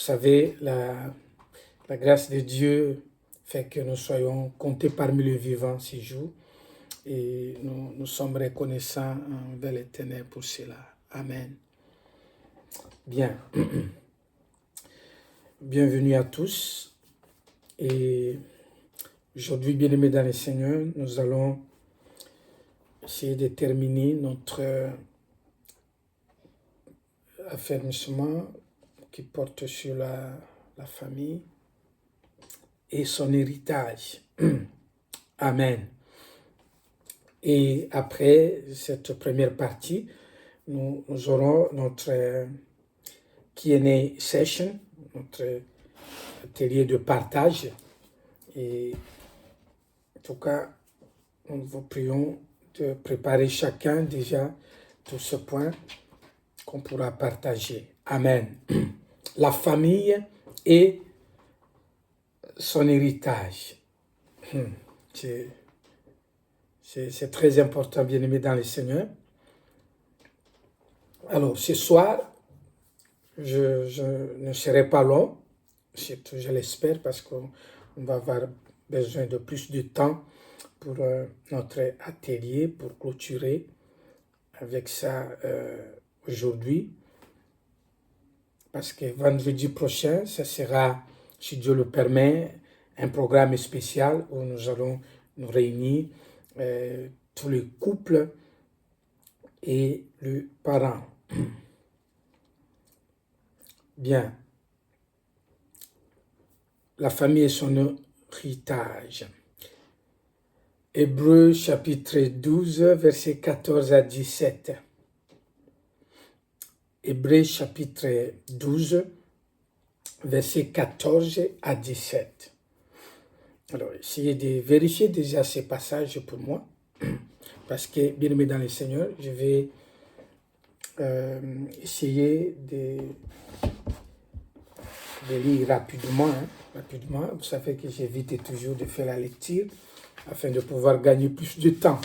savez, la grâce de Dieu fait que nous soyons comptés parmi les vivants ces jours. Et nous sommes reconnaissants envers l'Éternel pour cela. Amen. Bien. Bienvenue à tous. Et aujourd'hui, bien-aimés dans le Seigneur, nous allons essayer de terminer notre affermissement qui porte sur la famille et son héritage. Amen. Et après cette première partie, nous aurons notre Q&A session, notre atelier de partage. Et en tout cas, nous vous prions de préparer chacun déjà tout ce point qu'on pourra partager. Amen. La famille et son héritage. C'est très important, bien-aimé dans le Seigneur. Alors, ce soir, je ne serai pas long, surtout je l'espère, parce qu'on va avoir besoin de plus de temps pour notre atelier, pour clôturer avec ça aujourd'hui. Parce que vendredi prochain, ça sera, si Dieu le permet, un programme spécial où nous allons nous réunir, tous les couples et les parents. Bien. La famille et son héritage. Hébreux chapitre 12, versets 14 à 17. Hébreux chapitre 12, versets 14 à 17. Alors, essayez de vérifier déjà ces passages pour moi, parce que, bien aimé dans le Seigneur, je vais essayer de lire rapidement, rapidement. Vous savez que j'évite toujours de faire la lecture, afin de pouvoir gagner plus de temps.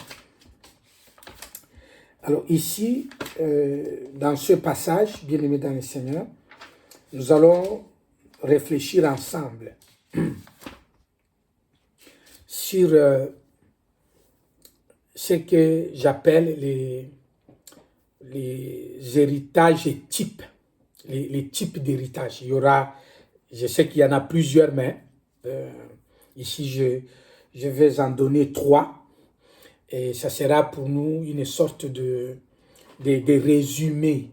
Alors ici, dans ce passage, bien aimé dans le Seigneur, nous allons réfléchir ensemble sur ce que j'appelle les héritages types, les types d'héritage. Il y aura, je sais qu'il y en a plusieurs, mais ici je vais en donner 3. Et ça sera pour nous une sorte de résumé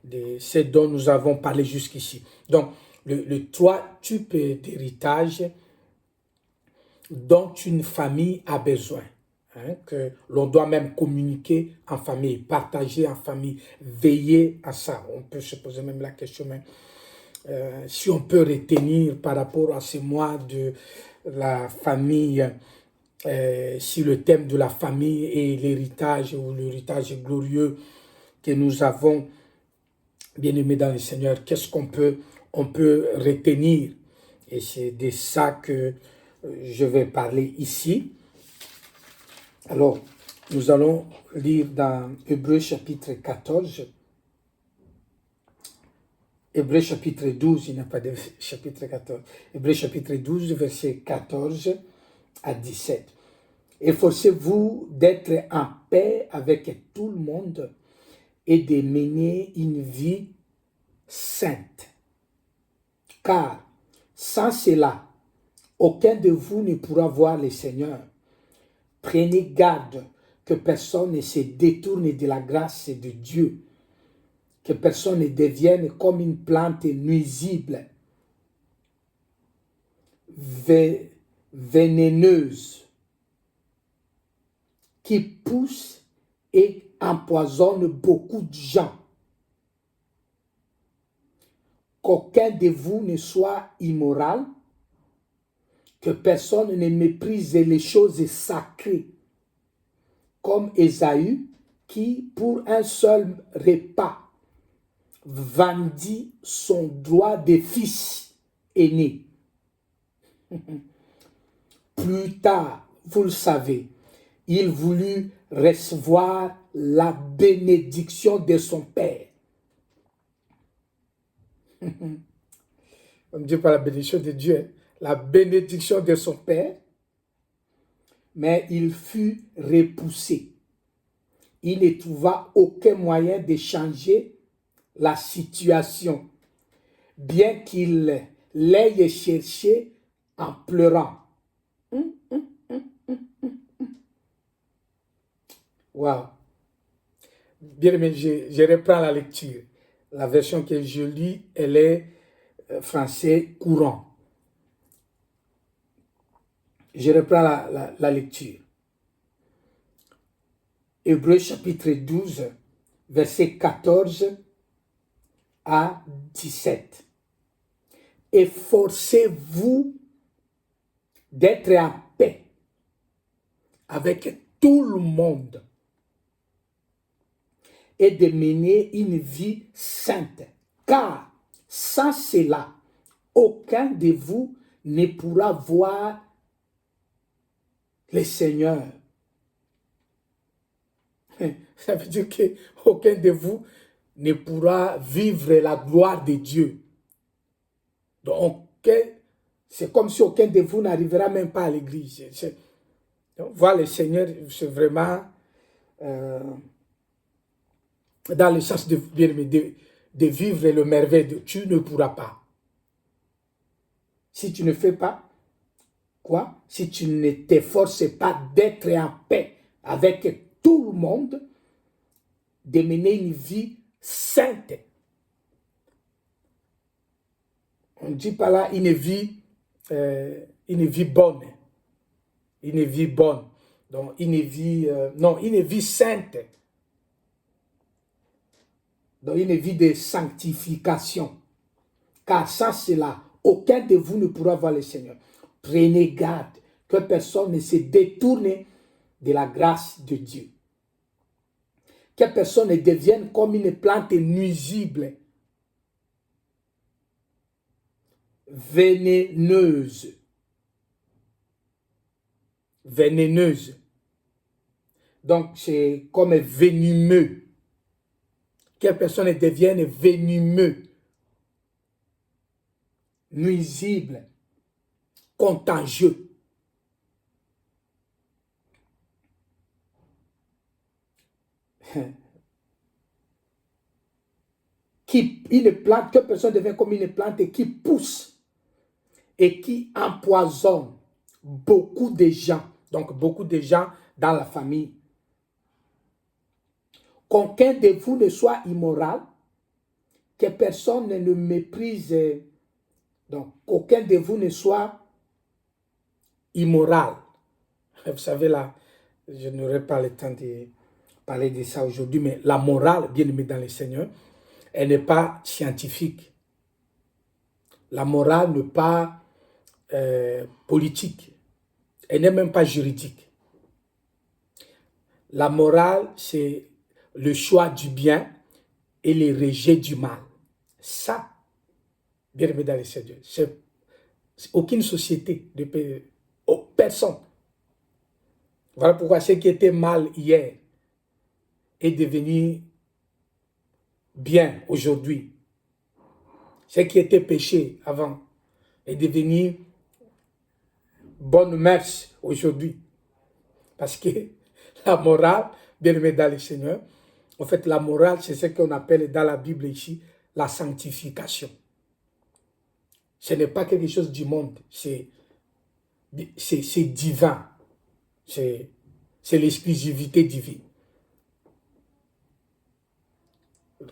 de ce dont nous avons parlé jusqu'ici. Donc, les 3 types d'héritage dont une famille a besoin, que l'on doit même communiquer en famille, partager en famille, veiller à ça. On peut se poser même la question, mais si on peut retenir par rapport à ce mois de la famille, si le thème de la famille et l'héritage ou l'héritage glorieux que nous avons, bien aimé dans le Seigneur, qu'est-ce qu'on peut retenir? Et c'est de ça que je vais parler ici. Alors, nous allons lire dans Hébreux chapitre 14, Hébreux chapitre 12, il n'y a pas de chapitre 14, Hébreux chapitre 12, verset 14 à 17. Efforcez-vous d'être en paix avec tout le monde et de mener une vie sainte. Car sans cela, aucun de vous ne pourra voir le Seigneur. Prenez garde que personne ne se détourne de la grâce de Dieu, que personne ne devienne comme une plante nuisible, vénéneuse, qui pousse et empoisonne beaucoup de gens. Qu'aucun de vous ne soit immoral, que personne ne méprise les choses sacrées, comme Ésaü, qui, pour un seul repas, vendit son droit de fils aîné. Plus tard, vous le savez, il voulut recevoir la bénédiction de son père. on ne dit pas la bénédiction de Dieu, hein, la bénédiction de son père, mais il fut repoussé. Il ne trouva aucun moyen de changer la situation, bien qu'il l'ait cherché en pleurant. Wow. Bien aimé, je reprends la lecture. La version que je lis, elle est français courant. Je reprends la lecture. Hébreux chapitre 12, verset 14 à 17. Efforcez-vous d'être en paix avec tout le monde et de mener une vie sainte, car sans cela, aucun de vous ne pourra voir le Seigneur. Ça veut dire qu'aucun de vous ne pourra vivre la gloire de Dieu. Donc, c'est comme si aucun de vous n'arrivera même pas à l'église. Donc, voir le Seigneur, c'est vraiment dans le sens de vivre le merveille de Dieu. Tu ne pourras pas. Si tu ne fais pas, quoi? Si tu ne t'efforces pas d'être en paix avec tout le monde, de mener une vie sainte. On ne dit pas là une vie bonne. Une vie bonne. Donc, une vie, non, une vie sainte. Donc, une vie de sanctification. Car sans cela, aucun de vous ne pourra voir le Seigneur. Prenez garde que personne ne se détourne de la grâce de Dieu. Que personne ne devienne comme une plante nuisible, vénéneuse. Vénéneuse. Donc, c'est comme venimeux. Que personne ne devienne venimeux, nuisible, contagieux. Une plante, que personne devient comme une plante qui pousse et qui empoisonne beaucoup de gens. Donc, beaucoup de gens dans la famille. Qu'aucun de vous ne soit immoral, que personne ne méprise. Donc, qu'aucun de vous ne soit immoral. Vous savez, là, je n'aurai pas le temps de parler de ça aujourd'hui, mais la morale, bien aimée dans le Seigneur, elle n'est pas scientifique. La morale n'est pas politique. Elle n'est même pas juridique. La morale, c'est le choix du bien et le rejet du mal. Ça, bien aimé dans le Seigneur, c'est aucune société, personne. Voilà pourquoi ce qui était mal hier est devenu bien aujourd'hui. Ce qui était péché avant est devenu bonne mœurs aujourd'hui. Parce que la morale, bien aimé dans le Seigneur, en fait, la morale, c'est ce qu'on appelle dans la Bible ici, la sanctification. Ce n'est pas quelque chose du monde, c'est divin. C'est l'exclusivité divine.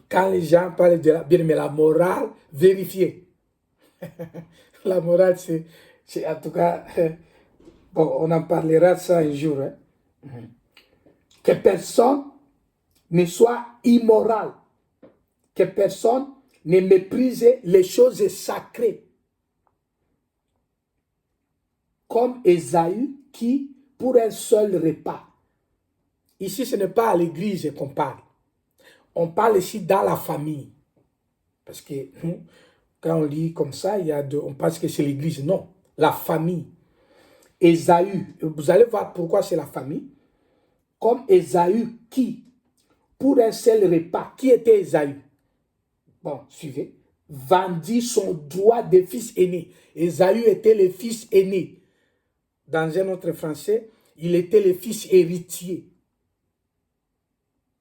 Quand les gens parlent de la morale vérifiée, la morale, c'est en tout cas, bon, on en parlera ça un jour. Hein. Que personne ne soit immoral, que personne ne méprise les choses sacrées, comme Ésaü qui, pour un seul repas, ici ce n'est pas à l'église qu'on parle, on parle ici dans la famille, parce que quand on lit comme ça, on pense que c'est l'église, non, la famille. Ésaü, vous allez voir pourquoi c'est la famille, comme Ésaü qui, pour un seul repas, qui était Ésaü? Bon, suivez. vendit son droit de fils aîné. Ésaü était le fils aîné. Dans un autre français, il était le fils héritier.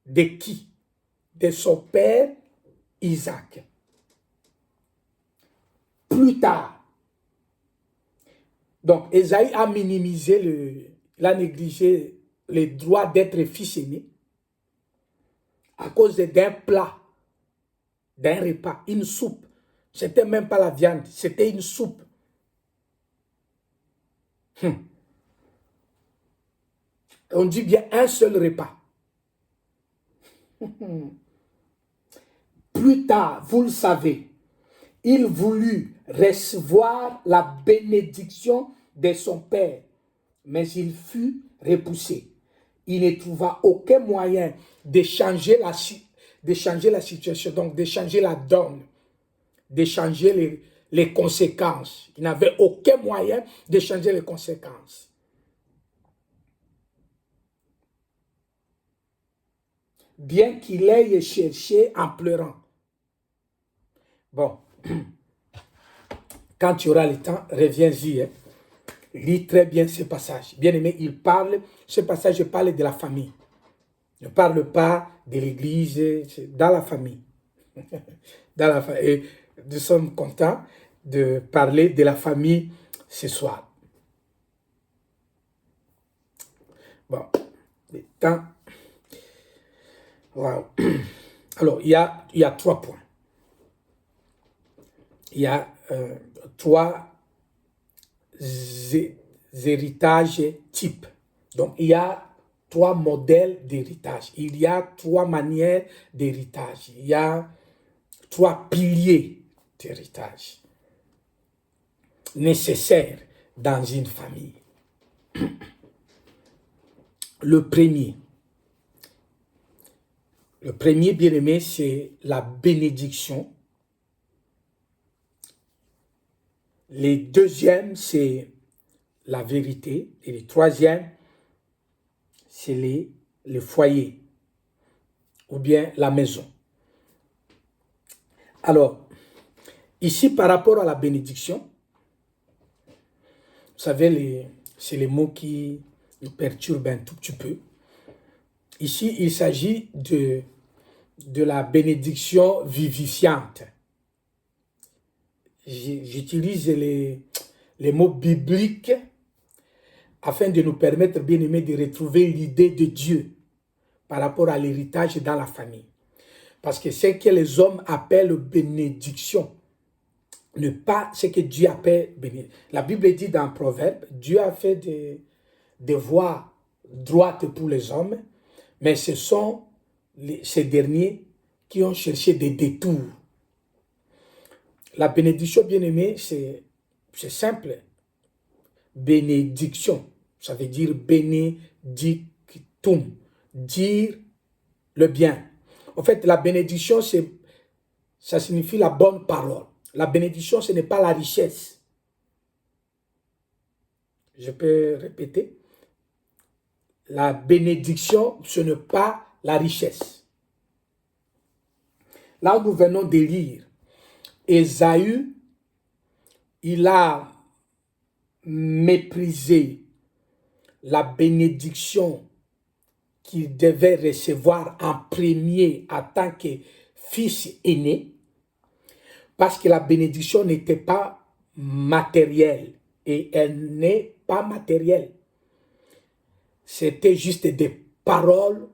De qui? De son père Isaac. Plus tard, donc Ésaü a minimisé, il a négligé le droit d'être fils aîné à cause d'un plat, d'un repas, une soupe. C'était même pas la viande, c'était une soupe. On dit bien un seul repas. Plus tard, vous le savez, il voulut recevoir la bénédiction de son père, mais il fut repoussé. Il ne trouva aucun moyen de changer la situation, donc de changer la donne, de changer les conséquences. Il n'avait aucun moyen de changer les conséquences. Bien qu'il ait cherché en pleurant. Bon, quand tu auras le temps, reviens-y. Hein. Lis très bien ce passage. Bien aimé, ce passage parle de la famille. Ne parle pas de l'église, dans la famille. Dans la famille. Et nous sommes contents de parler de la famille ce soir. Bon, le temps. Wow. Alors, il y a 3 points. Il y a 3 héritages types. Donc, il y a 3 modèles d'héritage. Il y a 3 manières d'héritage. Il y a 3 piliers d'héritage nécessaires dans une famille. Le premier, bien-aimé, c'est la bénédiction. Le deuxième, c'est la vérité. Et le troisième, c'est le foyer ou bien la maison. Alors, ici, par rapport à la bénédiction, vous savez, c'est les mots qui nous perturbent un tout petit peu. Ici, il s'agit de la bénédiction vivifiante. J'utilise les mots bibliques afin de nous permettre, bien aimés, de retrouver l'idée de Dieu par rapport à l'héritage dans la famille. Parce que ce que les hommes appellent bénédiction n'est pas ce que Dieu appelle bénédiction. La Bible dit dans Proverbe, Dieu a fait des voies droites pour les hommes, mais ce sont ces derniers qui ont cherché des détours. La bénédiction, bien-aimée, c'est simple. Bénédiction, ça veut dire bénédictum, dire le bien. En fait, la bénédiction, ça signifie la bonne parole. La bénédiction, ce n'est pas la richesse. Je peux répéter. La bénédiction, ce n'est pas la richesse. Là où nous venons de lire, Ésaü, il a méprisé la bénédiction qu'il devait recevoir en premier en tant que fils aîné, parce que la bénédiction n'était pas matérielle, et elle n'est pas matérielle. C'était juste des paroles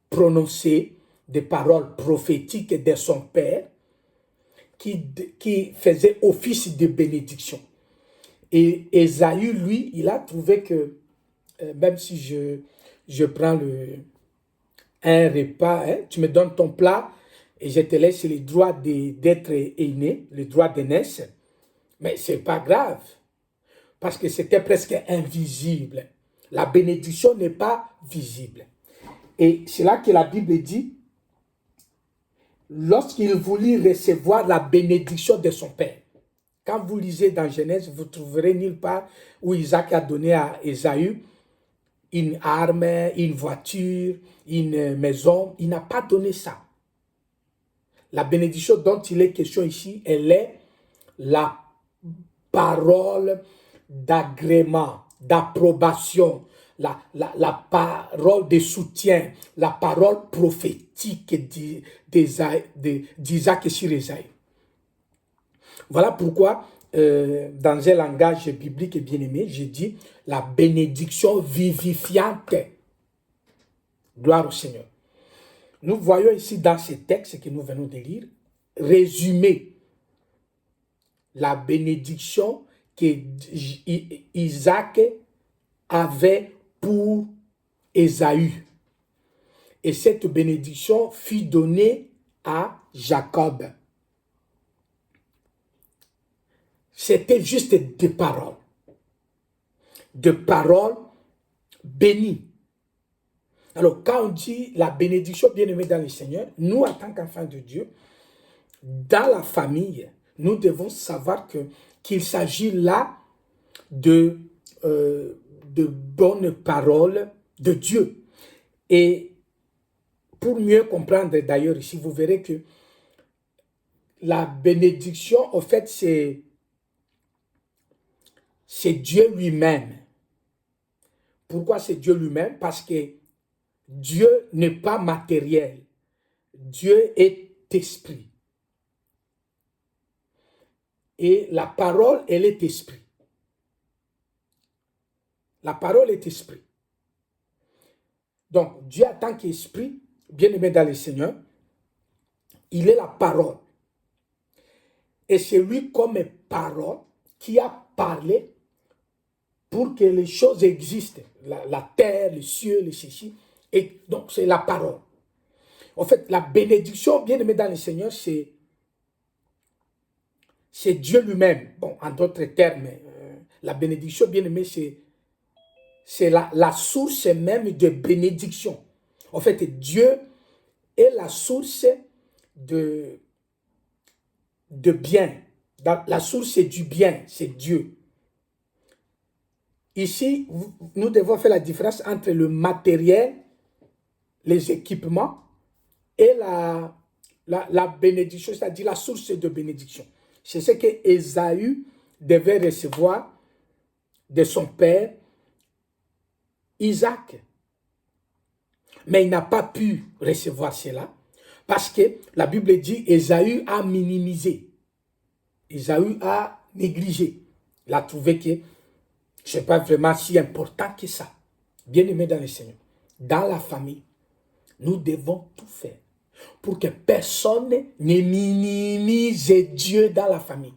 prononcées, des paroles prophétiques de son père, qui faisaient office de bénédiction. Et Ésaü, lui, il a trouvé que, même si je prends un repas, hein, tu me donnes ton plat et je te laisse le droit d'être aîné, le droit d'aînesse, mais ce n'est pas grave, parce que c'était presque invisible. La bénédiction n'est pas visible. Et c'est là que la Bible dit, lorsqu'il voulut recevoir la bénédiction de son père. Quand vous lisez dans Genèse, vous trouverez nulle part où Isaac a donné à Ésaü une arme, une voiture, une maison. Il n'a pas donné ça. La bénédiction dont il est question ici, elle est la parole d'agrément, d'approbation, la parole de soutien, la parole prophétique d'Isaac sur Esaü. Voilà pourquoi, dans un langage biblique et bien-aimé, j'ai dit la bénédiction vivifiante. Gloire au Seigneur. Nous voyons ici dans ces textes que nous venons de lire, résumé la bénédiction qu'Isaac avait pour Ésaü. Et cette bénédiction fut donnée à Jacob. C'était juste des paroles bénies. Alors, quand on dit la bénédiction bien-aimée dans le Seigneur, nous, en tant qu'enfants de Dieu, dans la famille, nous devons savoir qu'il s'agit là de bonnes paroles de Dieu. Et pour mieux comprendre d'ailleurs ici, vous verrez que la bénédiction, en fait, c'est Dieu lui-même. Pourquoi c'est Dieu lui-même? Parce que Dieu n'est pas matériel. Dieu est esprit. Et la parole, elle est esprit. La parole est esprit. Donc, Dieu en tant qu'esprit, bien-aimé dans le Seigneur, il est la parole. Et c'est lui comme parole qui a parlé pour que les choses existent. La terre, les cieux, les ceci. Et donc, c'est la parole. En fait, la bénédiction, bien-aimé dans le Seigneur, c'est Dieu lui-même. Bon, en d'autres termes, la bénédiction, bien-aimé, c'est la source même de bénédiction. En fait, Dieu est la source de bien. La source, c'est du bien, c'est Dieu. Ici, nous devons faire la différence entre le matériel, les équipements, et la bénédiction, c'est-à-dire la source de bénédiction. C'est ce que Ésaü devait recevoir de son père Isaac. Mais il n'a pas pu recevoir cela parce que la Bible dit Ésaü a minimisé. Ésaü a négligé. Il a trouvé que ce n'est pas vraiment si important que ça. Bien-aimé dans le Seigneur, dans la famille, nous devons tout faire pour que personne ne minimise Dieu dans la famille.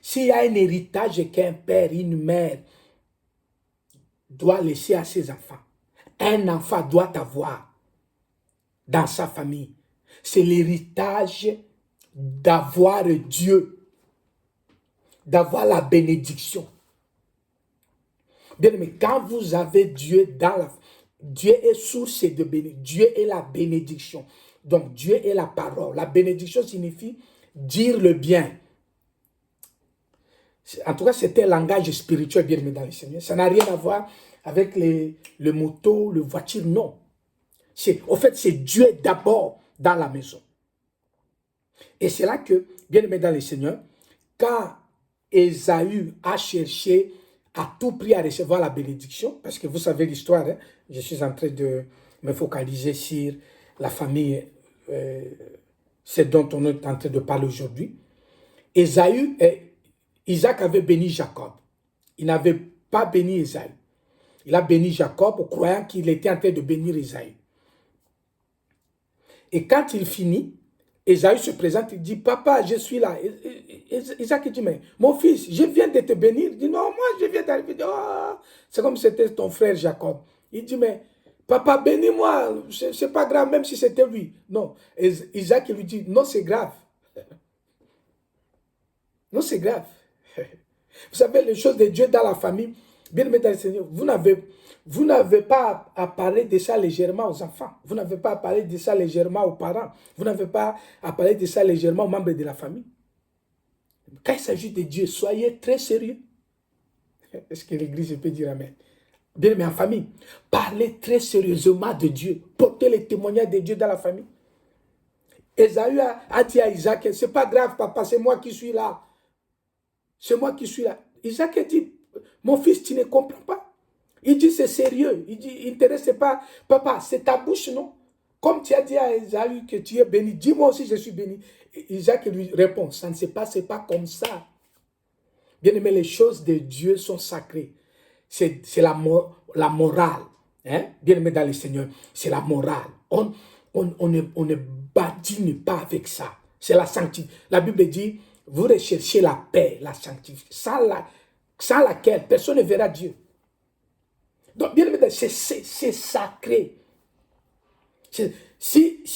S'il y a un héritage qu'un père, une mère doit laisser à ses enfants, un enfant doit avoir dans sa famille, c'est l'héritage d'avoir Dieu, d'avoir la bénédiction. Bien aimé, quand vous avez Dieu dans la famille, Dieu est source de bénédiction. Dieu est la bénédiction. Donc, Dieu est la parole. La bénédiction signifie dire le bien. En tout cas, c'était un langage spirituel, bien aimé dans le Seigneur. Ça n'a rien à voir avec le moto, le voiture, non. En fait, c'est Dieu d'abord dans la maison. Et c'est là que, bien aimé dans le Seigneur, quand Ésaü a cherché à tout prix à recevoir la bénédiction, parce que vous savez l'histoire, hein, je suis en train de me focaliser sur la famille, c'est dont on est en train de parler aujourd'hui. Isaac avait béni Jacob. Il n'avait pas béni Ésaü. Il a béni Jacob, croyant qu'il était en train de bénir Ésaü. Et quand il finit, Ésaü se présente, il dit, papa, je suis là. Isaac dit, mais mon fils, je viens de te bénir. Il dit, non, moi, je viens d'arriver. Oh, c'est comme si c'était ton frère Jacob. Il dit, mais papa, bénis-moi. C'est pas grave, même si c'était lui. Non. Isaac lui dit, non, c'est grave. Non, c'est grave. Vous savez, les choses de Dieu dans la famille, bien aimé dans le Seigneur, vous n'avez pas à parler de ça légèrement aux enfants. Vous n'avez pas à parler de ça légèrement aux parents. Vous n'avez pas à parler de ça légèrement aux membres de la famille. Quand il s'agit de Dieu, soyez très sérieux. Est-ce que l'Église peut dire amen? Bien aimé en famille, parlez très sérieusement de Dieu. Portez les témoignages de Dieu dans la famille. Ésaü a dit à Isaac, c'est pas grave, papa, c'est moi qui suis là. C'est moi qui suis là. Isaac a dit, mon fils, tu ne comprends pas. Il dit, c'est sérieux. Il dit, il ne t'intéresse pas. Papa, c'est ta bouche, non? Comme tu as dit à Ésaü que tu es béni, dis-moi aussi, je suis béni. Isaac lui répond, ça ne se passe pas comme ça. Bien aimé, les choses de Dieu sont sacrées. C'est la morale. Hein? Bien aimé dans le Seigneur, c'est la morale. On ne badine pas avec ça. C'est la sanctification. La Bible dit, vous recherchez la paix, la sanctification, sans laquelle personne ne verra Dieu. Donc, bien aimé, c'est sacré. S'il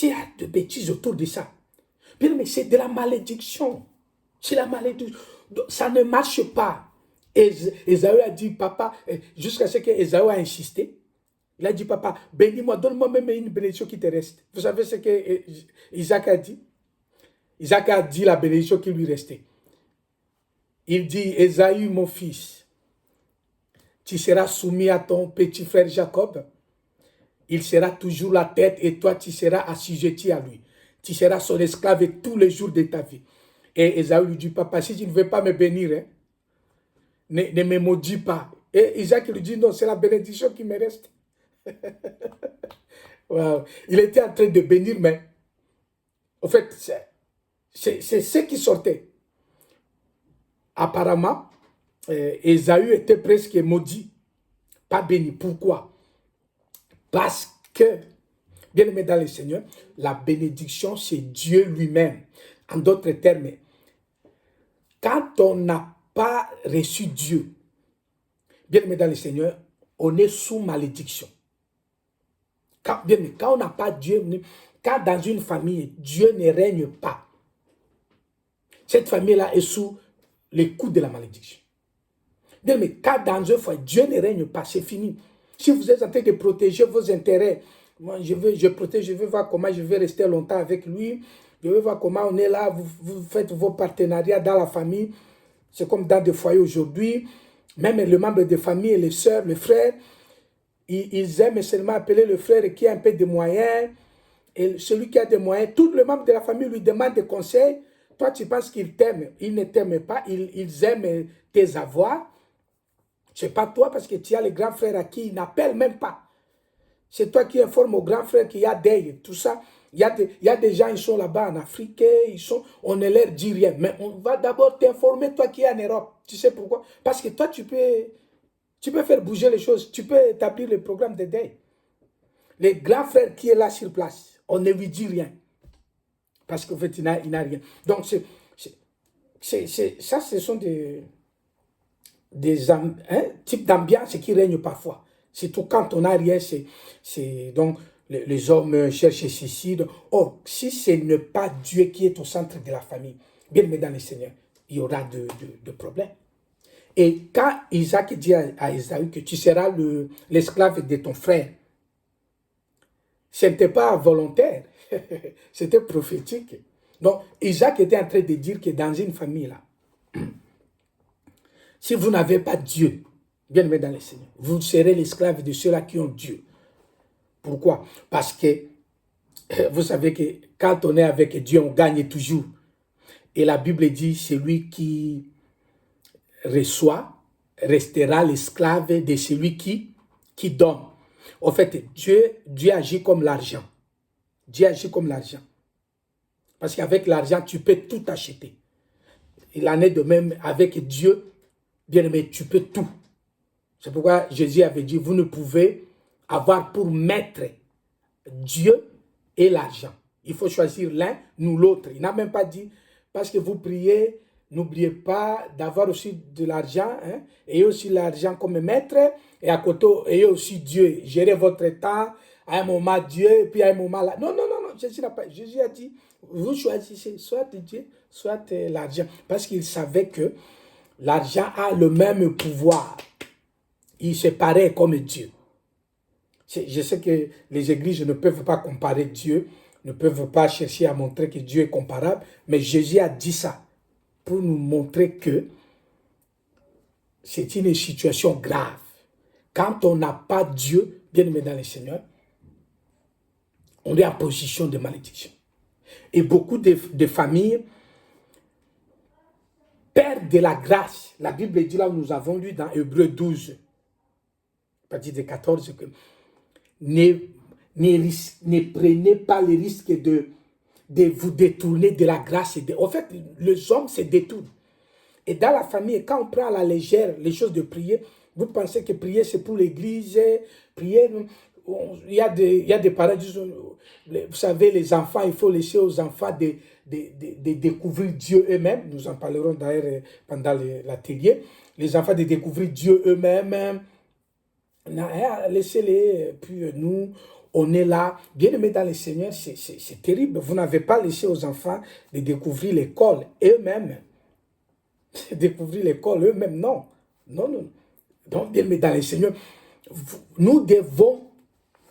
y a de bêtises autour de ça, bien aimé, c'est de la malédiction. C'est la malédiction. Donc, ça ne marche pas. Ésaü a dit, papa, jusqu'à ce qu'Ésaü a insisté, il a dit, papa, bénis-moi, donne-moi même une bénédiction qui te reste. Vous savez ce que Isaac a dit? Isaac a dit la bénédiction qui lui restait. Il dit, Ésaü, mon fils, tu seras soumis à ton petit frère Jacob. Il sera toujours la tête et toi, tu seras assujetti à lui. Tu seras son esclave tous les jours de ta vie. Et Ésaü lui dit, papa, si tu ne veux pas me bénir, hein, ne me maudis pas. Et Isaac lui dit, non, c'est la bénédiction qui me reste. Wow. Il était en train de bénir, mais en fait, c'est ce qui sortait. Apparemment, Ésaü était presque maudit, pas béni. Pourquoi? Parce que, bien aimé dans le Seigneur, la bénédiction, c'est Dieu lui-même. En d'autres termes, quand on n'a pas reçu Dieu, bien aimé dans le Seigneur, on est sous malédiction. Quand on n'a pas Dieu, quand dans une famille, Dieu ne règne pas, cette famille-là est sous les coups de la malédiction. Bien, mais quand dans une famille, Dieu ne règne pas, c'est fini. Si vous êtes en train de protéger vos intérêts, moi je veux voir comment je vais rester longtemps avec lui, je veux voir comment on est là, vous faites vos partenariats dans la famille, c'est comme dans des foyers aujourd'hui, même les membres de famille, les sœurs, les frères, ils aiment seulement appeler le frère qui a un peu de moyens. Et celui qui a des moyens, tous les membres de la famille lui demandent des conseils. Toi, tu penses qu'ils t'aiment. Ils ne t'aiment pas. Ils aiment tes avoirs. Ce n'est pas toi parce que tu as les grands frères à qui ils n'appellent même pas. C'est toi qui informes aux grands frères qu'il y a des, tout ça. Il y a des gens, ils sont là-bas en Afrique, on ne leur dit rien. Mais on va d'abord t'informer, toi qui es en Europe. Tu sais pourquoi? Parce que toi, tu peux faire bouger les choses. Tu peux établir le programme de deuil. Les grands frères qui est là sur place, on ne lui dit rien. Parce qu'en fait, il n'a rien. Donc, ça, ce sont des types d'ambiance qui règnent parfois. Surtout quand on n'a rien, donc les hommes cherchent ceci. Or, si ce n'est pas Dieu qui est au centre de la famille, bien aimé dans le Seigneur, il y aura de problèmes. Et quand Isaac dit à Ésaü que tu seras l'esclave de ton frère, ce n'était pas volontaire, c'était prophétique. Donc, Isaac était en train de dire que dans une famille, là, si vous n'avez pas Dieu, bien aimé dans le Seigneur, vous serez l'esclave de ceux-là qui ont Dieu. Pourquoi? Parce que vous savez que quand on est avec Dieu, on gagne toujours. Et la Bible dit, celui qui reçoit restera l'esclave de celui qui donne. En fait, Dieu agit comme l'argent. Dieu agit comme l'argent. Parce qu'avec l'argent, tu peux tout acheter. Il en est de même avec Dieu. Bien aimé, tu peux tout. C'est pourquoi Jésus avait dit, vous ne pouvez avoir pour maître Dieu et l'argent. Il faut choisir l'un ou l'autre. Il n'a même pas dit, parce que vous priez, n'oubliez pas d'avoir aussi de l'argent, hein, ayez aussi l'argent comme maître, et à côté, ayez aussi Dieu. Gérez votre temps, à un moment Dieu, et puis à un moment là. Non, non, non, non, Jésus n'a pas. Jésus a dit, vous choisissez soit Dieu, soit l'argent. Parce qu'il savait que l'argent a le même pouvoir. Il se paraît comme Dieu. Je sais que les églises ne peuvent pas comparer Dieu, ne peuvent pas chercher à montrer que Dieu est comparable, mais Jésus a dit ça pour nous montrer que c'est une situation grave. Quand on n'a pas Dieu, bien aimé dans le Seigneur, on est en position de malédiction. Et beaucoup de familles perdent de la grâce. La Bible dit là où nous avons lu dans Hébreux 12, à partir de 14, que ne prenez pas le risque de vous détourner de la grâce. En fait, les hommes se détournent. Et dans la famille, quand on prend à la légère les choses de prier, vous pensez que prier c'est pour l'église, prier, il y a des parents qui disent, vous savez, les enfants, il faut laisser aux enfants de découvrir Dieu eux-mêmes. Nous en parlerons d'ailleurs pendant l'atelier. Les enfants de découvrir Dieu eux-mêmes. Laissez-les, puis nous, on est là. Bien aimé dans le Seigneur, c'est terrible. Vous n'avez pas laissé aux enfants de découvrir l'école eux-mêmes. Découvrir l'école eux-mêmes, non. Non, non. Donc, bien aimé dans le Seigneur, nous devons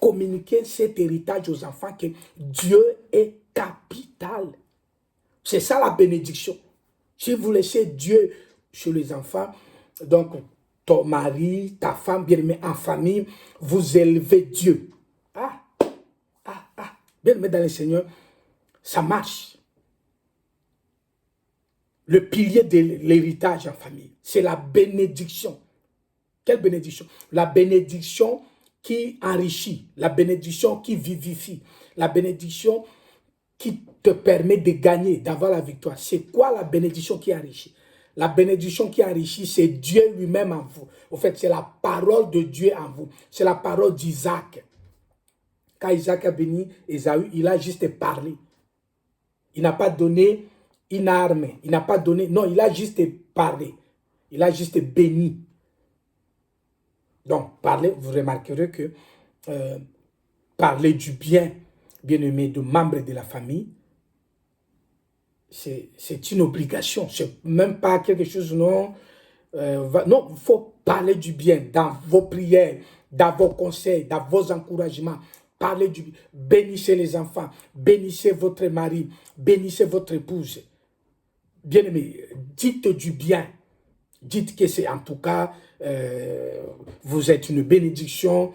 communiquer cet héritage aux enfants que Dieu est capital. C'est ça la bénédiction. Si vous laissez Dieu chez les enfants, donc ton mari, ta femme, bien aimé en famille, vous élevez Dieu. Bien aimé dans le Seigneur, ça marche. Le pilier de l'héritage en famille, c'est la bénédiction. Quelle bénédiction? La bénédiction qui enrichit, la bénédiction qui vivifie, la bénédiction qui te permet de gagner, d'avoir la victoire. C'est quoi la bénédiction qui enrichit? La bénédiction qui enrichit, c'est Dieu lui-même en vous. En fait, c'est la parole de Dieu en vous. C'est la parole d'Isaac. Quand Isaac a béni Ésaü, il a juste parlé. Il n'a pas donné une arme. Il n'a pas donné... Non, il a juste parlé. Il a juste béni. Donc, parler, vous remarquerez que parler du bien, bien-aimé, de membres de la famille, c'est une obligation. C'est même pas quelque chose, non. Non, il faut parler du bien dans vos prières, dans vos conseils, dans vos encouragements. Parlez du bien. Bénissez les enfants, bénissez votre mari, bénissez votre épouse. Bien-aimé, dites du bien. Dites que c'est en tout cas, vous êtes une bénédiction.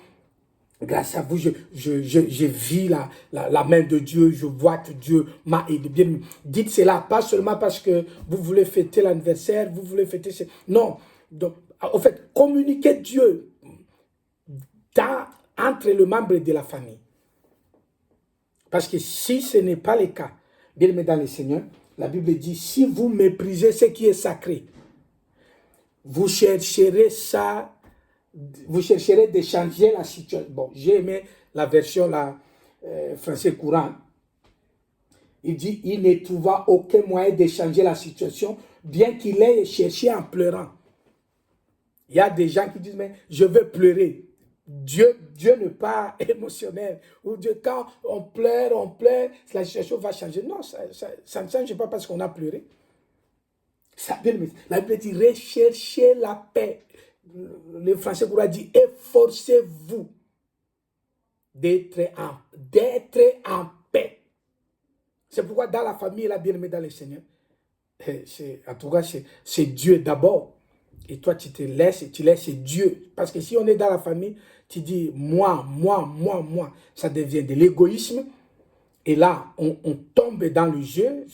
Grâce à vous, je vis la main de Dieu. Je vois que Dieu m'a aidé. Bien, dites cela, pas seulement parce que vous voulez fêter l'anniversaire, vous voulez fêter... Non, donc, en fait, communiquez Dieu entre les membres de la famille. Parce que si ce n'est pas le cas, bien aimé dans le Seigneur, la Bible dit, si vous méprisez ce qui est sacré, vous chercherez ça, vous chercherez de changer la situation. Bon, j'ai aimé la version français courant. Il dit, il ne trouva aucun moyen de changer la situation, bien qu'il ait cherché en pleurant. Il y a des gens qui disent, mais je veux pleurer. Dieu n'est pas émotionnel. Ou Dieu, quand on pleure, la situation va changer. Non, ça ne change pas parce qu'on a pleuré. La Bible dit, recherchez la paix. Le français courant dit, efforcez-vous d'être en paix. C'est pourquoi dans la famille, la bien-aimée dans le Seigneur, en tout cas, c'est Dieu d'abord. Et toi, tu laisses Dieu. Parce que si on est dans la famille, tu dis moi, ça devient de l'égoïsme. Et là, on tombe dans le jeu.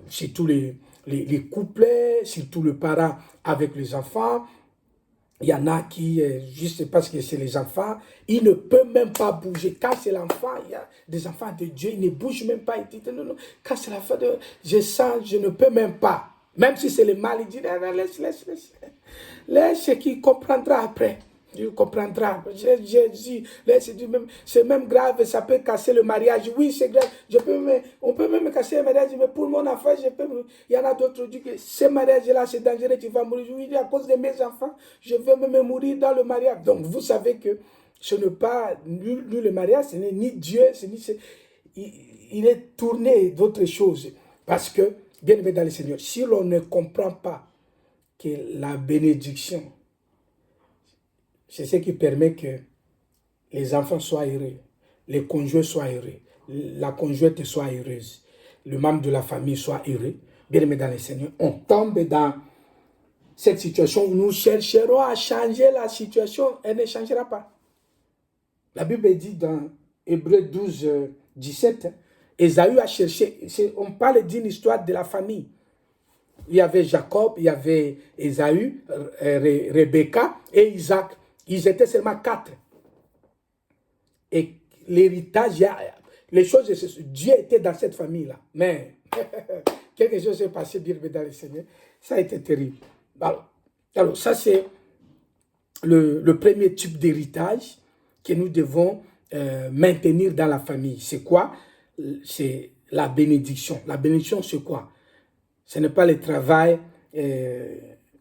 C'est tous les couplets, surtout le parent avec les enfants. Il y en a qui, juste parce que c'est les enfants, ils ne peuvent même pas bouger. Quand c'est l'enfant, il y a des enfants de Dieu, ils ne bougent même pas. Ils disent, non. Quand c'est l'enfant de je sens, je ne peux même pas. Même si c'est le mal, il dit, laisse qu'il comprendra après. Dieu comprendra. Jésus, c'est même grave, ça peut casser le mariage. Oui, c'est grave. On peut même casser le mariage, mais pour mon enfant, il y en a d'autres qui disent que ce mariage-là, c'est dangereux, tu vas mourir. Oui, à cause de mes enfants, je vais même mourir dans le mariage. Donc, vous savez que ce n'est pas, ni le mariage, ce n'est ni Dieu, il est tourné d'autres choses. Parce que, bien aimé dans le Seigneur, si l'on ne comprend pas que la bénédiction, c'est ce qui permet que les enfants soient heureux, les conjoints soient heureux, la conjointe soit heureuse, le membre de la famille soit heureux. Bien aimé dans le Seigneur, on tombe dans cette situation où nous chercherons à changer la situation, elle ne changera pas. La Bible dit dans Hébreux 12, 17, Ésaü a cherché, on parle d'une histoire de la famille. Il y avait Jacob, il y avait Ésaü, Rebecca et Isaac. Ils étaient seulement 4. Et l'héritage, les choses, Dieu était dans cette famille-là. Mais quelque chose s'est passé, bien dans le Seigneur. Ça a été terrible. Alors ça, c'est le premier type d'héritage que nous devons maintenir dans la famille. C'est quoi? C'est la bénédiction. La bénédiction, c'est quoi? Ce n'est pas le travail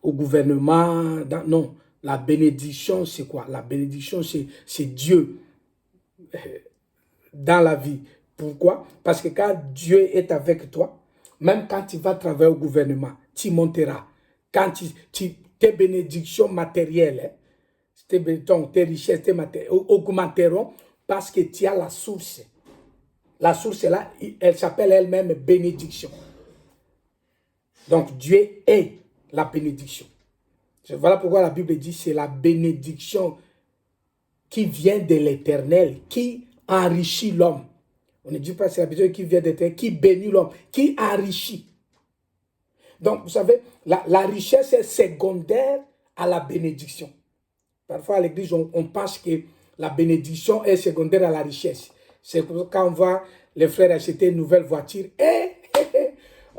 au gouvernement. Non, la bénédiction, c'est quoi? La bénédiction, c'est Dieu dans la vie. Pourquoi? Parce que quand Dieu est avec toi, même quand tu vas travailler au gouvernement, tu monteras. Quand tes bénédictions matérielles, tes richesses, tes matérielles augmenteront parce que tu as la source. La source est là, elle s'appelle elle-même bénédiction. Donc Dieu est la bénédiction. Voilà pourquoi la Bible dit c'est la bénédiction qui vient de l'Éternel, qui enrichit l'homme. On ne dit pas c'est la bénédiction qui vient de l'Éternel, qui bénit l'homme, qui enrichit. Donc vous savez, la richesse est secondaire à la bénédiction. Parfois à l'église, on pense que la bénédiction est secondaire à la richesse. C'est quand on voit les frères acheter une nouvelle voiture.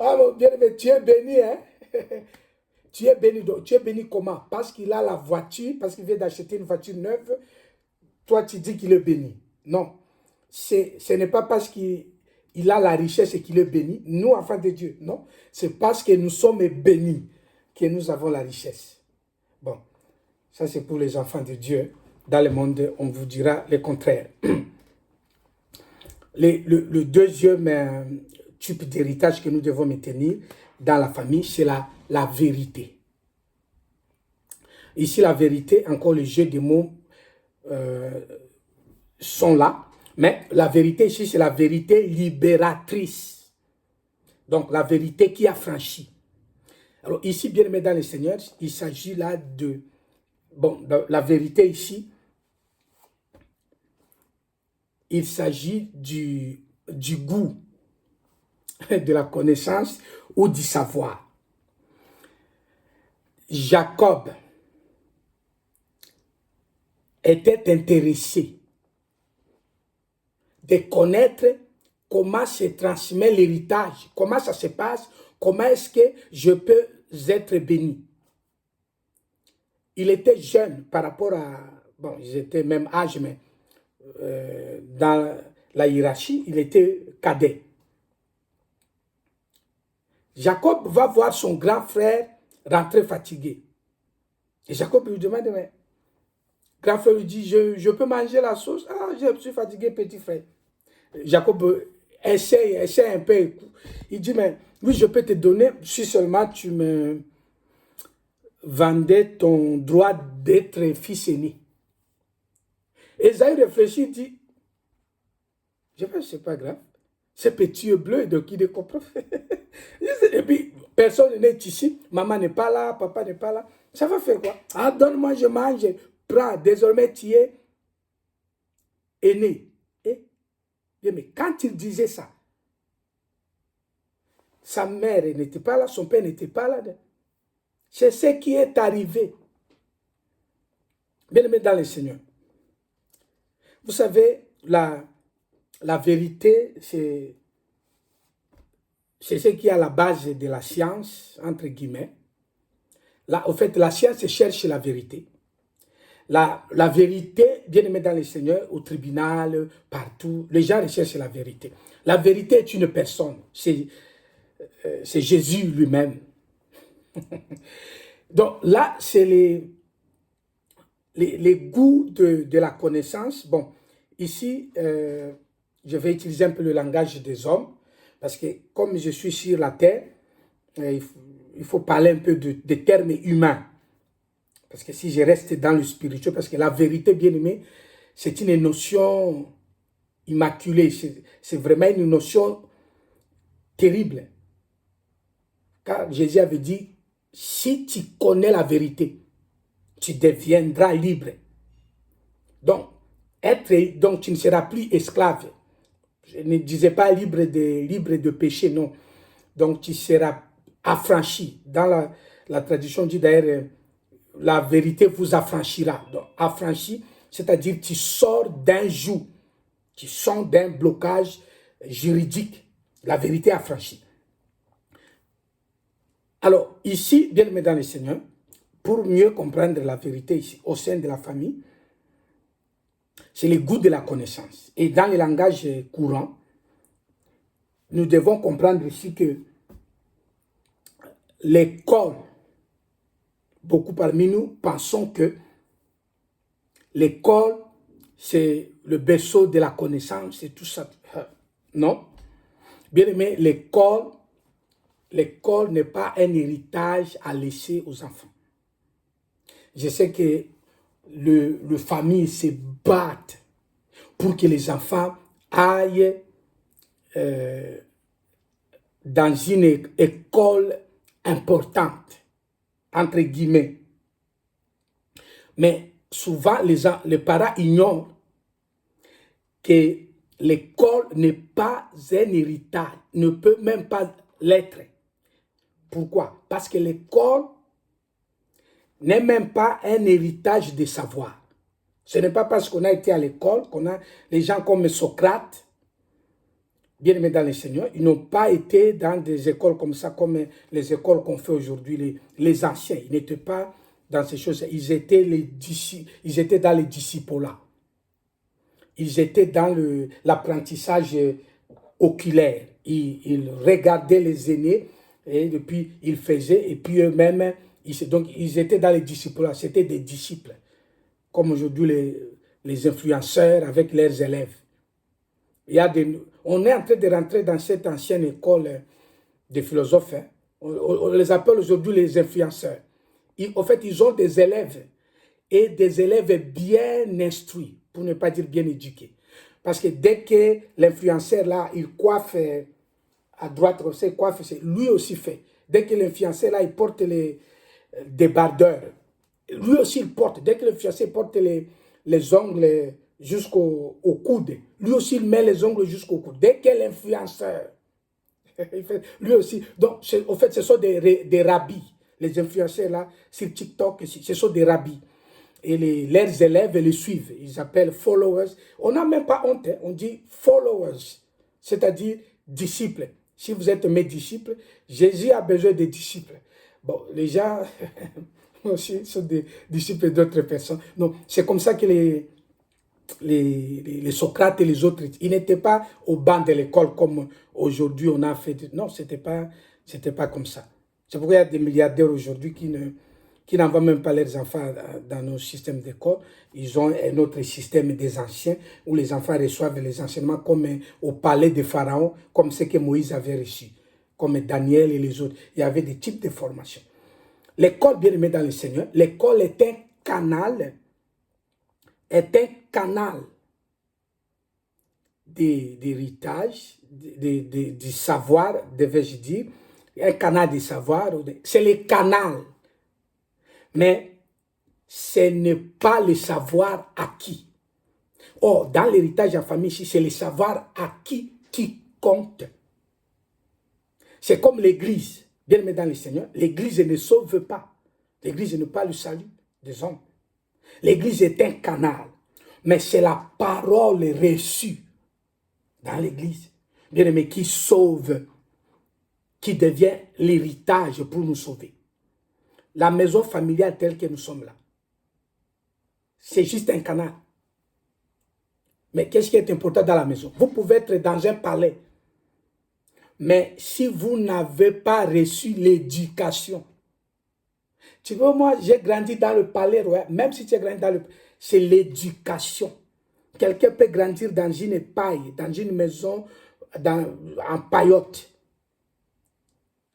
Oh mon bien-aimé, tu es béni, hein? Tu es béni. Donc, tu es béni comment? Parce qu'il a la voiture, parce qu'il vient d'acheter une voiture neuve. Toi, tu dis qu'il est béni. Non. Ce n'est pas parce qu'il a la richesse et qu'il est béni. Nous, enfants de Dieu, non. C'est parce que nous sommes bénis que nous avons la richesse. Bon, ça c'est pour les enfants de Dieu. Dans le monde, on vous dira le contraire. Le deuxième type d'héritage que nous devons maintenir dans la famille, c'est la vérité. Ici, la vérité, encore les jeux de mots sont là, mais la vérité ici, c'est la vérité libératrice. Donc, la vérité qui a franchi. Alors, ici, bien aimé dans le Seigneur, il s'agit là de... Bon, la vérité ici, il s'agit du goût, de la connaissance ou du savoir. Jacob était intéressé de connaître comment se transmet l'héritage, comment ça se passe, comment est-ce que je peux être béni. Il était jeune par rapport à... Bon, ils étaient même âge, mais dans la hiérarchie, il était cadet. Jacob va voir son grand frère rentrer fatigué. Et Jacob lui demande, mais grand frère lui dit, je peux manger la sauce? Ah, je suis fatigué, petit frère. Jacob essaie un peu. Il dit, mais oui, je peux te donner si seulement tu me vendais ton droit d'être fils aîné. Esaü réfléchit, dit, je pense que ce n'est pas grave. Ces petits yeux bleus, donc il comprend. Et puis, personne n'est ici. Maman n'est pas là, papa n'est pas là. Ça va faire quoi? Ah, donne-moi, je mange. Prends, désormais tu es aîné. Mais quand il disait ça, sa mère n'était pas là, son père n'était pas là. C'est ce qui est arrivé. Bien aimé dans le Seigneur. Vous savez, la vérité, c'est ce qui est à la base de la science, entre guillemets. Là, au fait, la science cherche la vérité. La vérité, bien aimé dans le Seigneur, au tribunal, partout, les gens recherchent la vérité. La vérité est une personne, c'est Jésus lui-même. Donc là, c'est les goûts de la connaissance. Bon, ici, je vais utiliser un peu le langage des hommes, parce que comme je suis sur la terre, il faut parler un peu de termes humains. Parce que si je reste dans le spirituel, parce que la vérité, bien aimé, c'est une notion immaculée. C'est vraiment une notion terrible. Car Jésus avait dit, si tu connais la vérité, tu deviendras libre. Donc tu ne seras plus esclave. Je ne disais pas libre de péché, non. Donc, tu seras affranchi. Dans la tradition dit d'ailleurs, la vérité vous affranchira. Donc, affranchi, c'est-à-dire tu sors d'un joug, tu sors d'un blocage juridique. La vérité affranchie. Alors, ici, bien aimé dans le Seigneur, pour mieux comprendre la vérité ici, au sein de la famille, c'est le goût de la connaissance. Et dans le langage courant, nous devons comprendre ici que l'école, beaucoup parmi nous pensons que l'école, c'est le berceau de la connaissance et tout ça. Non. Bien aimé, l'école n'est pas un héritage à laisser aux enfants. Je sais que les familles se battent pour que les enfants aillent dans une école importante, entre guillemets. Mais souvent, les parents ignorent que l'école n'est pas un héritage, ne peut même pas l'être. Pourquoi? Parce que l'école n'est même pas un héritage de savoir. Ce n'est pas parce qu'on a été à l'école qu'on a les gens comme Socrate, bien aimés dans le Seigneur, ils n'ont pas été dans des écoles comme ça, comme les écoles qu'on fait aujourd'hui, les anciens. Ils n'étaient pas dans ces choses. Ils étaient dans les disciples-là. Ils étaient dans l'apprentissage oculaire. Ils regardaient les aînés et puis ils faisaient, et puis eux-mêmes, donc ils étaient dans les disciples-là. C'était des disciples. Comme aujourd'hui les influenceurs avec leurs élèves. On est en train de rentrer dans cette ancienne école de philosophes. Hein. On les appelle aujourd'hui les influenceurs. En fait, ils ont des élèves et des élèves bien instruits, pour ne pas dire bien éduqués. Parce que dès que l'influenceur là, il coiffe à droite, il coiffe, lui aussi fait. Dès que l'influenceur là, il porte les débardeurs, lui aussi il porte. Dès que l'influenceur porte les ongles jusqu'au coude, lui aussi il met les ongles jusqu'au coude. Dès que l'influenceur, lui aussi, donc en fait ce sont des rabbis. Les influenceurs là, sur TikTok, ce sont des rabbis. Et leurs élèves les suivent. Ils appellent followers. On n'a même pas honte, hein. On dit followers, c'est-à-dire disciples. Si vous êtes mes disciples, Jésus a besoin des disciples. Bon, les gens aussi sont des disciples d'autres personnes. Donc, c'est comme ça que les Socrates et les autres, ils n'étaient pas au banc de l'école comme aujourd'hui on a fait. Non, c'était pas comme ça. C'est pourquoi il y a des milliardaires aujourd'hui qui n'envoient même pas leurs enfants dans nos systèmes d'école. Ils ont un autre système des anciens où les enfants reçoivent les enseignements comme au palais de Pharaon, comme ce que Moïse avait reçu, comme Daniel et les autres. Il y avait des types de formations. L'école, bien aimée dans le Seigneur, l'école est un canal d'héritage, du savoir, devais-je dire, un canal de savoir, c'est le canal. Mais ce n'est pas le savoir acquis. Or, dans l'héritage en famille, c'est le savoir acquis qui compte. C'est comme l'Église. Bien aimé dans le Seigneur, l'Église ne sauve pas. L'Église n'est pas le salut des hommes. L'Église est un canal. Mais c'est la parole reçue dans l'Église, bien aimé, qui sauve, qui devient l'héritage pour nous sauver. La maison familiale telle que nous sommes là, c'est juste un canal. Mais qu'est-ce qui est important dans la maison? Vous pouvez être dans un palais, mais si vous n'avez pas reçu l'éducation, tu vois, moi, j'ai grandi dans le palais, ouais, même si tu as grandi dans le palais, c'est l'éducation. Quelqu'un peut grandir dans une paille, dans une maison, en paillotte,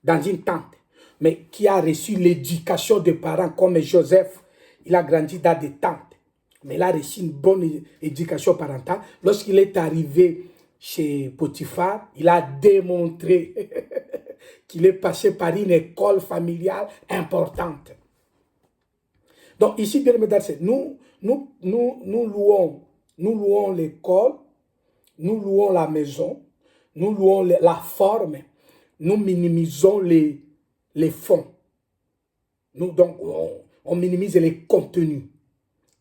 dans une tente, mais qui a reçu l'éducation de parents comme Joseph. Il a grandi dans des tentes, mais il a reçu une bonne éducation parentale. Lorsqu'il est arrivé chez Potiphar, il a démontré qu'il est passé par une école familiale importante. Donc ici, bien aimé, nous louons l'école nous louons la maison, nous louons la forme, nous minimisons les fonds. Nous, donc, on minimise les contenus.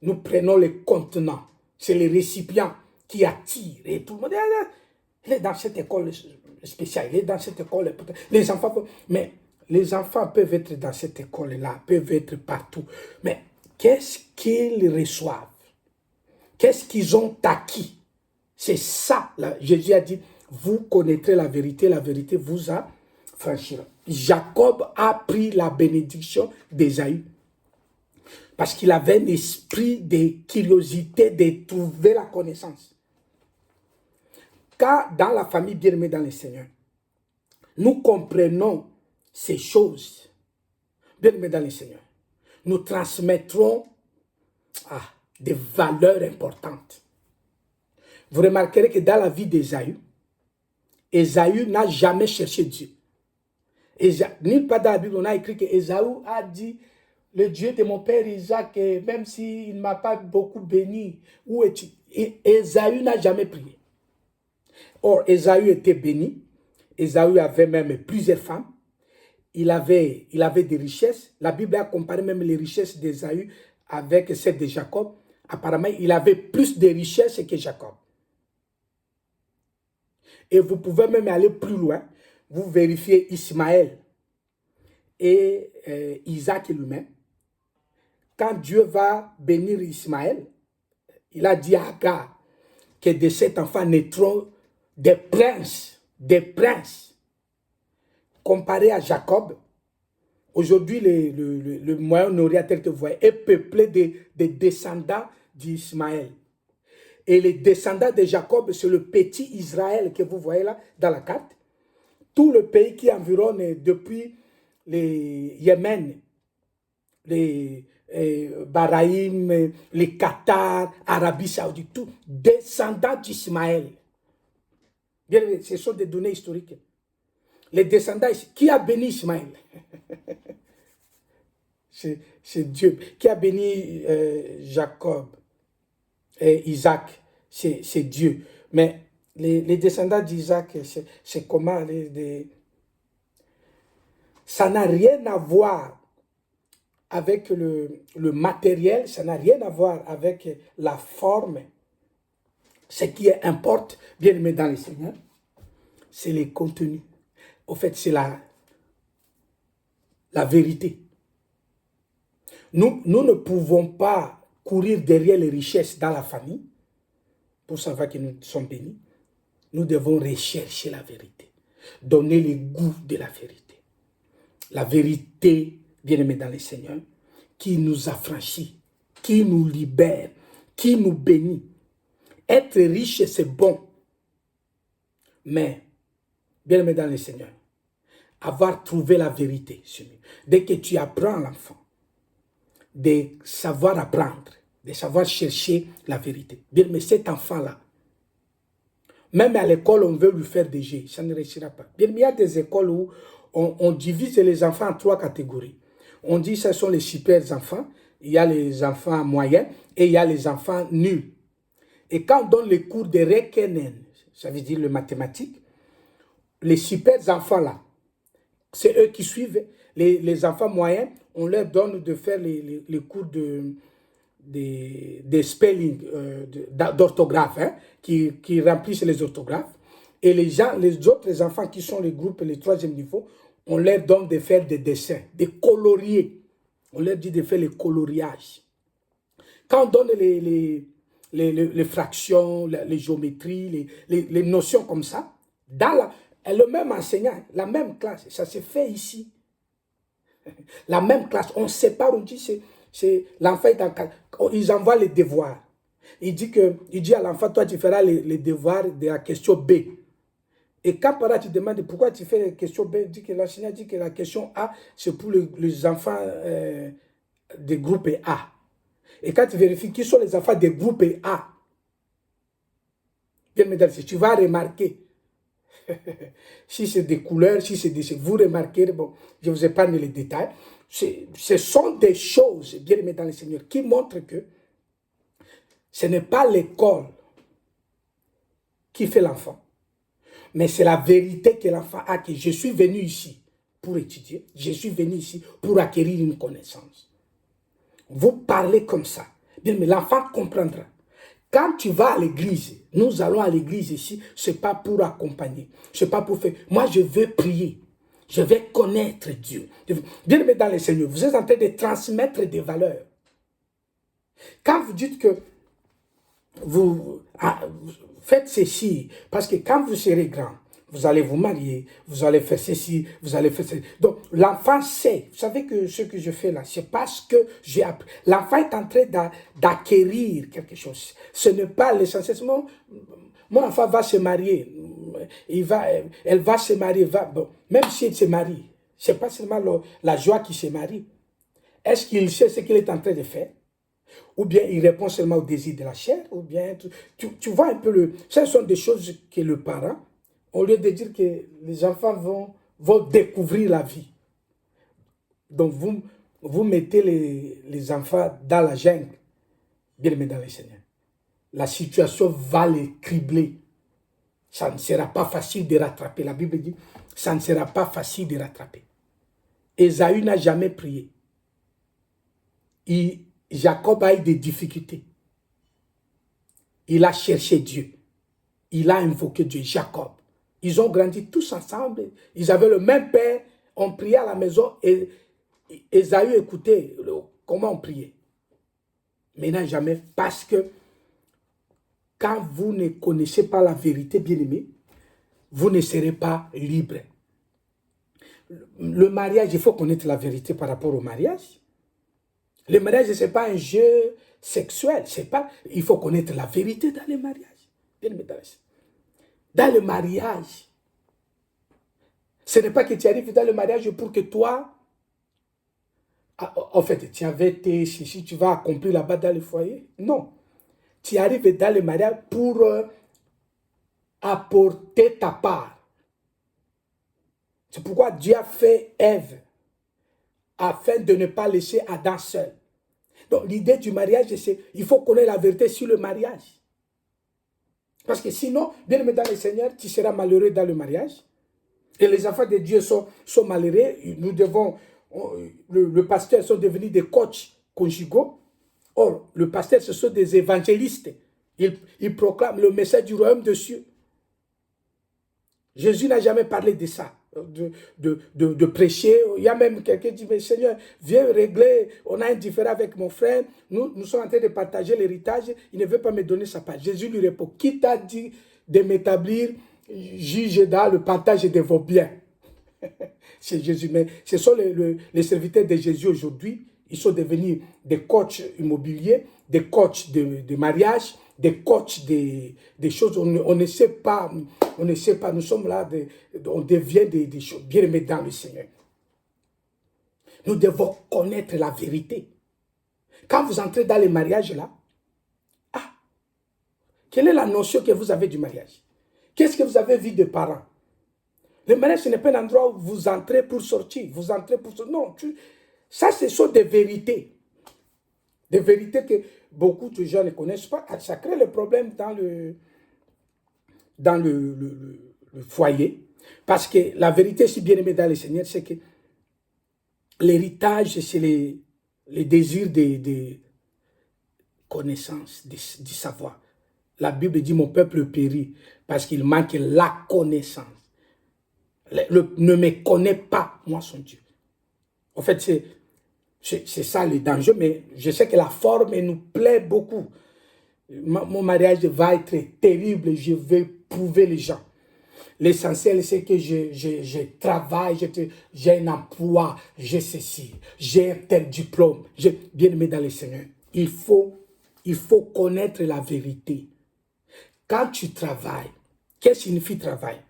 Nous prenons les contenants. C'est les récipients qui attirent. Et tout le monde il est dans cette école spéciale, il est dans cette école. Les enfants, mais les enfants peuvent être dans cette école-là, peuvent être partout. Mais qu'est-ce qu'ils reçoivent? Qu'est-ce qu'ils ont acquis? C'est ça, là. Jésus a dit, vous connaîtrez la vérité vous affranchira. Jacob a pris la bénédiction d'Ésaü parce qu'il avait un esprit de curiosité de trouver la connaissance. Car dans la famille bien-aimée dans le Seigneur, nous comprenons ces choses, bien-aimés dans le Seigneur. Nous transmettrons des valeurs importantes. Vous remarquerez que dans la vie d'Ésaü, Ésaü n'a jamais cherché Dieu. Nulle part dans la Bible, on a écrit que Ésaü a dit, le Dieu de mon père Isaac, même s'il ne m'a pas beaucoup béni, où es-tu? Ésaü n'a jamais prié. Or, Ésaü était béni. Ésaü avait même plusieurs femmes. Il avait des richesses. La Bible a comparé même les richesses d'Ésaü avec celles de Jacob. Apparemment, il avait plus de richesses que Jacob. Et vous pouvez même aller plus loin. Vous vérifiez Ismaël et Isaac lui-même. Quand Dieu va bénir Ismaël, il a dit à Agar que de cet enfant naîtront des princes. Comparé à Jacob, aujourd'hui, le Moyen-Orient tel que vous voyez est peuplé de descendants d'Ismaël. Et les descendants de Jacob, c'est le petit Israël que vous voyez là dans la carte. Tout le pays qui environne depuis les Yémen, les Bahreïn, les Qatar, Arabie Saoudite, tout, descendants d'Ismaël. Bien, ce sont des données historiques. Les descendants, qui a béni Ismaël? C'est Dieu. Qui a béni Jacob et Isaac? C'est Dieu. Mais les descendants d'Isaac, c'est comment? Ça n'a rien à voir avec le matériel, ça n'a rien à voir avec la forme. Ce qui importe, bien aimé dans le Seigneur, c'est les contenus. Au fait, c'est la vérité. Nous ne pouvons pas courir derrière les richesses dans la famille pour savoir que nous sommes bénis. Nous devons rechercher la vérité, donner le goût de la vérité. La vérité, bien-aimé dans le Seigneur, qui nous affranchit, qui nous libère, qui nous bénit. Être riche, c'est bon. Mais, bien-aimé dans le Seigneur, avoir trouvé la vérité, dès que tu apprends l'enfant, de savoir apprendre, de savoir chercher la vérité. Bien, mais cet enfant-là, même à l'école, on veut lui faire des jeux, ça ne réussira pas. Bien, mais il y a des écoles où on divise les enfants en 3 catégories. On dit que ce sont les super enfants, il y a les enfants moyens et il y a les enfants nuls. Et quand on donne les cours de Rekenen, ça veut dire le mathématique, les super enfants là, c'est eux qui suivent. Les enfants moyens, on leur donne de faire les cours de spelling, d'orthographe, hein, qui remplissent les orthographes. Et les autres enfants qui sont les groupes, les 3e niveau, on leur donne de faire des dessins, de colorier. On leur dit de faire le coloriage. Quand on donne les fractions, les géométries, les notions comme ça, dans le même enseignant, la même classe, ça se fait ici. La même classe, on sépare, on dit, l'enfant est en classe. Ils envoient les devoirs. Il dit à l'enfant, toi tu feras les devoirs de la question B. Et quand par là, tu demandes pourquoi tu fais la question B, l'enseignant dit que la question A, c'est pour les enfants des groupes A. Et quand tu vérifies qui sont les enfants des groupes A, bien mesdames, tu vas remarquer. Si c'est des couleurs, si c'est des... Vous remarquez, bon, je vous épargne les détails. Ce sont des choses, bien aimées dans le Seigneur, qui montrent que ce n'est pas l'école qui fait l'enfant. Mais c'est la vérité que l'enfant a, que je suis venu ici pour étudier. Je suis venu ici pour acquérir une connaissance. Vous parlez comme ça. Bien, mais l'enfant comprendra. Quand tu vas à l'église, nous allons à l'église ici, ce n'est pas pour accompagner. Ce n'est pas pour faire. Moi, je veux prier. Je vais connaître Dieu. Bien aimé dans le Seigneur, vous êtes en train de transmettre des valeurs. Quand vous dites que vous faites ceci, parce que quand vous serez grand, vous allez vous marier, vous allez faire ceci, vous allez faire ceci. Donc, l'enfant sait. Vous savez que ce que je fais là, c'est parce que j'ai appris. L'enfant est en train d'acquérir quelque chose. Ce n'est pas l'essentiel. Mon enfant va se marier. Elle va se marier. Bon, même si elle se marie, ce n'est pas seulement la joie qui se marie. Est-ce qu'il sait ce qu'il est en train de faire? Ou bien il répond seulement au désir de la chair, ou bien tu vois un peu ce sont des choses que le parent, au lieu de dire que les enfants vont découvrir la vie. Donc vous mettez les enfants dans la jungle, bien aimé dans le Seigneur. La situation va les cribler. Ça ne sera pas facile de rattraper. La Bible dit, ça ne sera pas facile de rattraper. Ésaü n'a jamais prié. Jacob a eu des difficultés. Il a cherché Dieu. Il a invoqué Dieu, Jacob. Ils ont grandi tous ensemble. Ils avaient le même père. On priait à la maison et Ésaü écoutait comment on priait. Maintenant, jamais. Parce que quand vous ne connaissez pas la vérité, bien-aimé, vous ne serez pas libre. Le mariage, il faut connaître la vérité par rapport au mariage. Le mariage, ce n'est pas un jeu sexuel. Il faut connaître la vérité dans le mariage. Dans le mariage, ce n'est pas que tu arrives dans le mariage pour que toi, en fait, tu avais tes chichis, tu vas accomplir là-bas dans le foyer. Non. Tu arrives dans le mariage pour apporter ta part. C'est pourquoi Dieu a fait Ève, afin de ne pas laisser Adam seul. Donc l'idée du mariage, c'est qu'il faut connaître la vérité sur le mariage. Parce que sinon, bien aimé dans le Seigneur, tu seras malheureux dans le mariage. Et les enfants de Dieu sont malheureux. Nous devons, le pasteur sont devenus des coachs conjugaux. Or, le pasteur, ce sont des évangélistes. Ils proclament le message du royaume de Dieu. Jésus n'a jamais parlé de ça, de prêcher. Il y a même quelqu'un qui dit, mais Seigneur, viens régler, on a un différend avec mon frère, nous sommes en train de partager l'héritage, il ne veut pas me donner sa part. Jésus lui répond, qui t'a dit de m'établir juge dans le partage de vos biens? C'est Jésus. Mais ce sont les serviteurs de Jésus aujourd'hui, ils sont devenus des coachs immobiliers, des coachs de mariage, des coachs des choses, on ne sait pas, nous sommes là, on devient des choses bien aimées dans le Seigneur. Nous devons connaître la vérité. Quand vous entrez dans les mariages là, quelle est la notion que vous avez du mariage? Qu'est-ce que vous avez vu de parents? Le mariage, ce n'est pas un endroit où vous entrez pour sortir, vous entrez pour sortir. Non, ça, ce sont des vérités. Des vérités que beaucoup de gens ne connaissent pas. Ça crée le problème dans le foyer. Parce que la vérité, si bien aimée dans le Seigneur, c'est que l'héritage, c'est les désirs des connaissances, du savoir. La Bible dit, mon peuple périt parce qu'il manque la connaissance. Ne me connaît pas, moi, son Dieu. En fait, c'est ça le danger, mais je sais que la forme nous plaît beaucoup. Mon mariage va être terrible, je vais prouver les gens. L'essentiel, c'est que je travaille, j'ai un emploi, j'ai ceci, j'ai un tel diplôme. Bien aimé dans le Seigneur, il faut connaître la vérité. Quand tu travailles, qu'est-ce que signifie travail?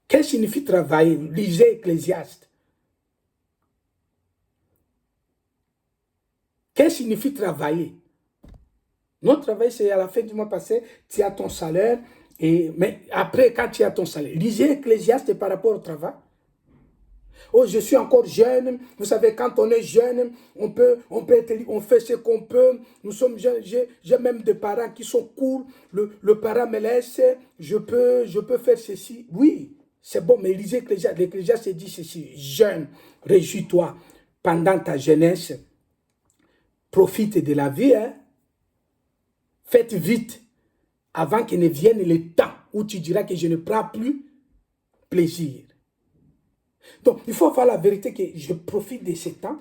Qu'est-ce que signifie travailler? Lisez Ecclésiaste. Qu'est-ce que signifie travailler? Notre travail, c'est à la fin du mois passé, tu as ton salaire, mais après, quand tu as ton salaire, lisez Ecclésiaste par rapport au travail. Oh, je suis encore jeune. Vous savez, quand on est jeune, on fait ce qu'on peut. Nous sommes jeunes. J'ai même des parents qui sont cool. Le parent me laisse. Je peux faire ceci. Oui, c'est bon, mais lisez l'Ecclésiaste dit ceci. Jeune, réjouis-toi pendant ta jeunesse. Profite de la vie. Hein. Faites vite avant qu'il ne vienne le temps où tu diras que je ne prends plus plaisir. Donc, il faut avoir la vérité que je profite de ce temps.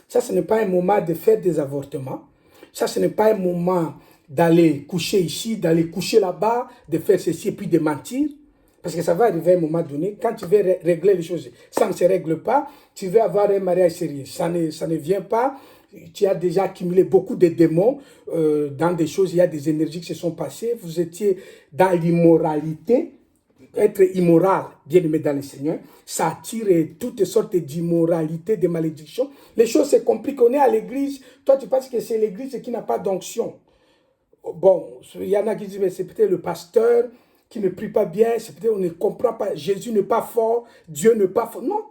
Ça, ce n'est pas un moment de faire des avortements. Ça, ce n'est pas un moment d'aller coucher ici, d'aller coucher là-bas, de faire ceci et puis de mentir. Parce que ça va arriver à un moment donné, quand tu veux régler les choses, ça ne se règle pas, tu veux avoir un mariage sérieux, ça ne vient pas, tu as déjà accumulé beaucoup de démons dans des choses, il y a des énergies qui se sont passées, vous étiez dans l'immoralité. Être immoral, bien aimé dans le Seigneur, ça attire toutes sortes d'immoralité, de malédictions. Les choses se compliquent. On est à l'église. Toi, tu penses que c'est l'église qui n'a pas d'onction. Bon, il y en a qui disent, mais c'est peut-être le pasteur qui ne prie pas bien. C'est peut-être on ne comprend pas. Jésus n'est pas fort. Dieu n'est pas fort. Non.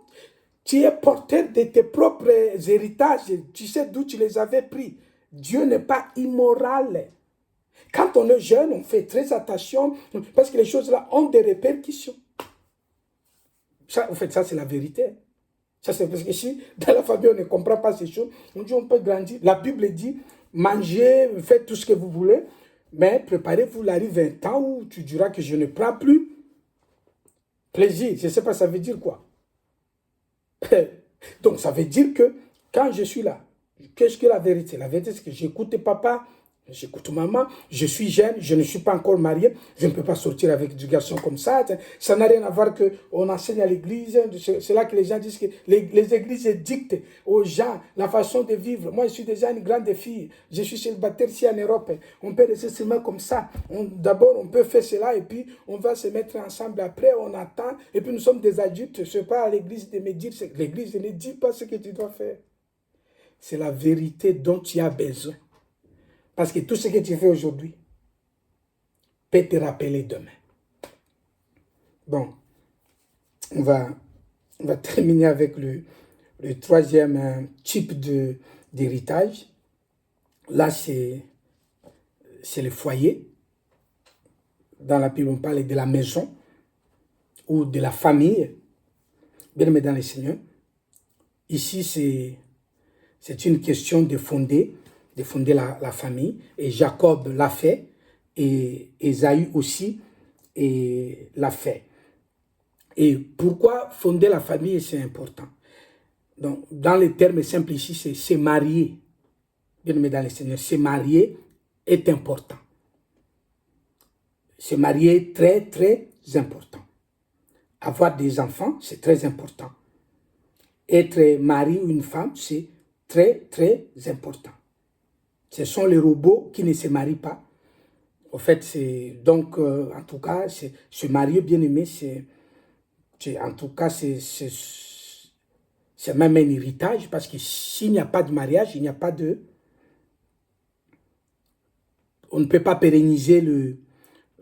Tu es porteur de tes propres héritages. Tu sais d'où tu les avais pris. Dieu n'est pas immoral. Quand on est jeune, on fait très attention parce que les choses-là ont des répercussions. Ça, en fait, ça, c'est la vérité. Ça, c'est parce que si dans la famille, on ne comprend pas ces choses, on dit on peut grandir. La Bible dit, mangez, faites tout ce que vous voulez, mais préparez-vous, il arrive un temps où tu diras que je ne prends plus plaisir. Je ne sais pas, ça veut dire quoi. Donc, ça veut dire que quand je suis là, qu'est-ce que la vérité? La vérité, c'est que j'écoute papa, j'écoute maman, je suis jeune, je ne suis pas encore marié, je ne peux pas sortir avec du garçon comme ça. Ça n'a rien à voir qu'on enseigne à l'église. C'est là que les gens disent que les églises dictent aux gens la façon de vivre. Moi, je suis déjà une grande fille. Je suis célibataire ici en Europe. On peut rester seulement comme ça. D'abord, on peut faire cela et puis on va se mettre ensemble. Après, on attend. Et puis, nous sommes des adultes. Ce n'est pas à l'église de me dire. L'église ne dit pas ce que tu dois faire. C'est la vérité dont tu as besoin. Parce que tout ce que tu fais aujourd'hui peut te rappeler demain. Bon, on va terminer avec le troisième type d'héritage. Là, c'est le foyer. Dans la Bible, on parle de la maison ou de la famille. Bien aimé dans le Seigneur. Ici, c'est une question de fonder la famille. Et Jacob l'a fait. Et Ésaü aussi l'a fait. Et pourquoi fonder la famille, c'est important? Donc, dans les termes simples ici, c'est se marier. Bien aimé dans le Seigneur, se marier est important. Se marier est très, très important. Avoir des enfants, c'est très important. Être mari ou une femme, c'est très, très important. Ce sont les robots qui ne se marient pas. En fait, c'est donc, en tout cas, se marier, bien aimé, en tout cas, c'est même un héritage, parce que s'il n'y a pas de mariage, il n'y a pas de... On ne peut pas pérenniser le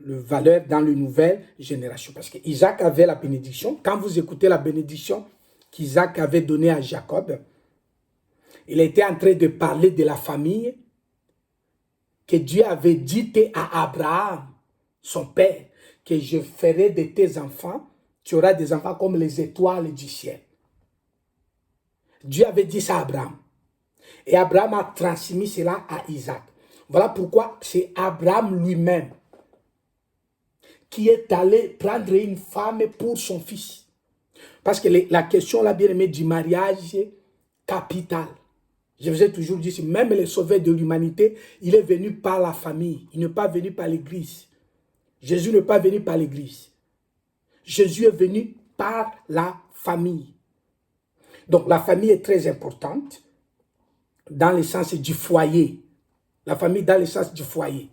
valeur dans les nouvelles générations. Parce qu'Isaac avait la bénédiction. Quand vous écoutez la bénédiction qu'Isaac avait donnée à Jacob, il était en train de parler de la famille que Dieu avait dit à Abraham, son père, que je ferai de tes enfants, tu auras des enfants comme les étoiles du ciel. Dieu avait dit ça à Abraham. Et Abraham a transmis cela à Isaac. Voilà pourquoi c'est Abraham lui-même qui est allé prendre une femme pour son fils. Parce que la question, là, bien aimé, du mariage est capitale. Je vous ai toujours dit, même le sauveur de l'humanité, il est venu par la famille. Il n'est pas venu par l'église. Jésus n'est pas venu par l'église. Jésus est venu par la famille. Donc, la famille est très importante dans le sens du foyer. La famille dans le sens du foyer.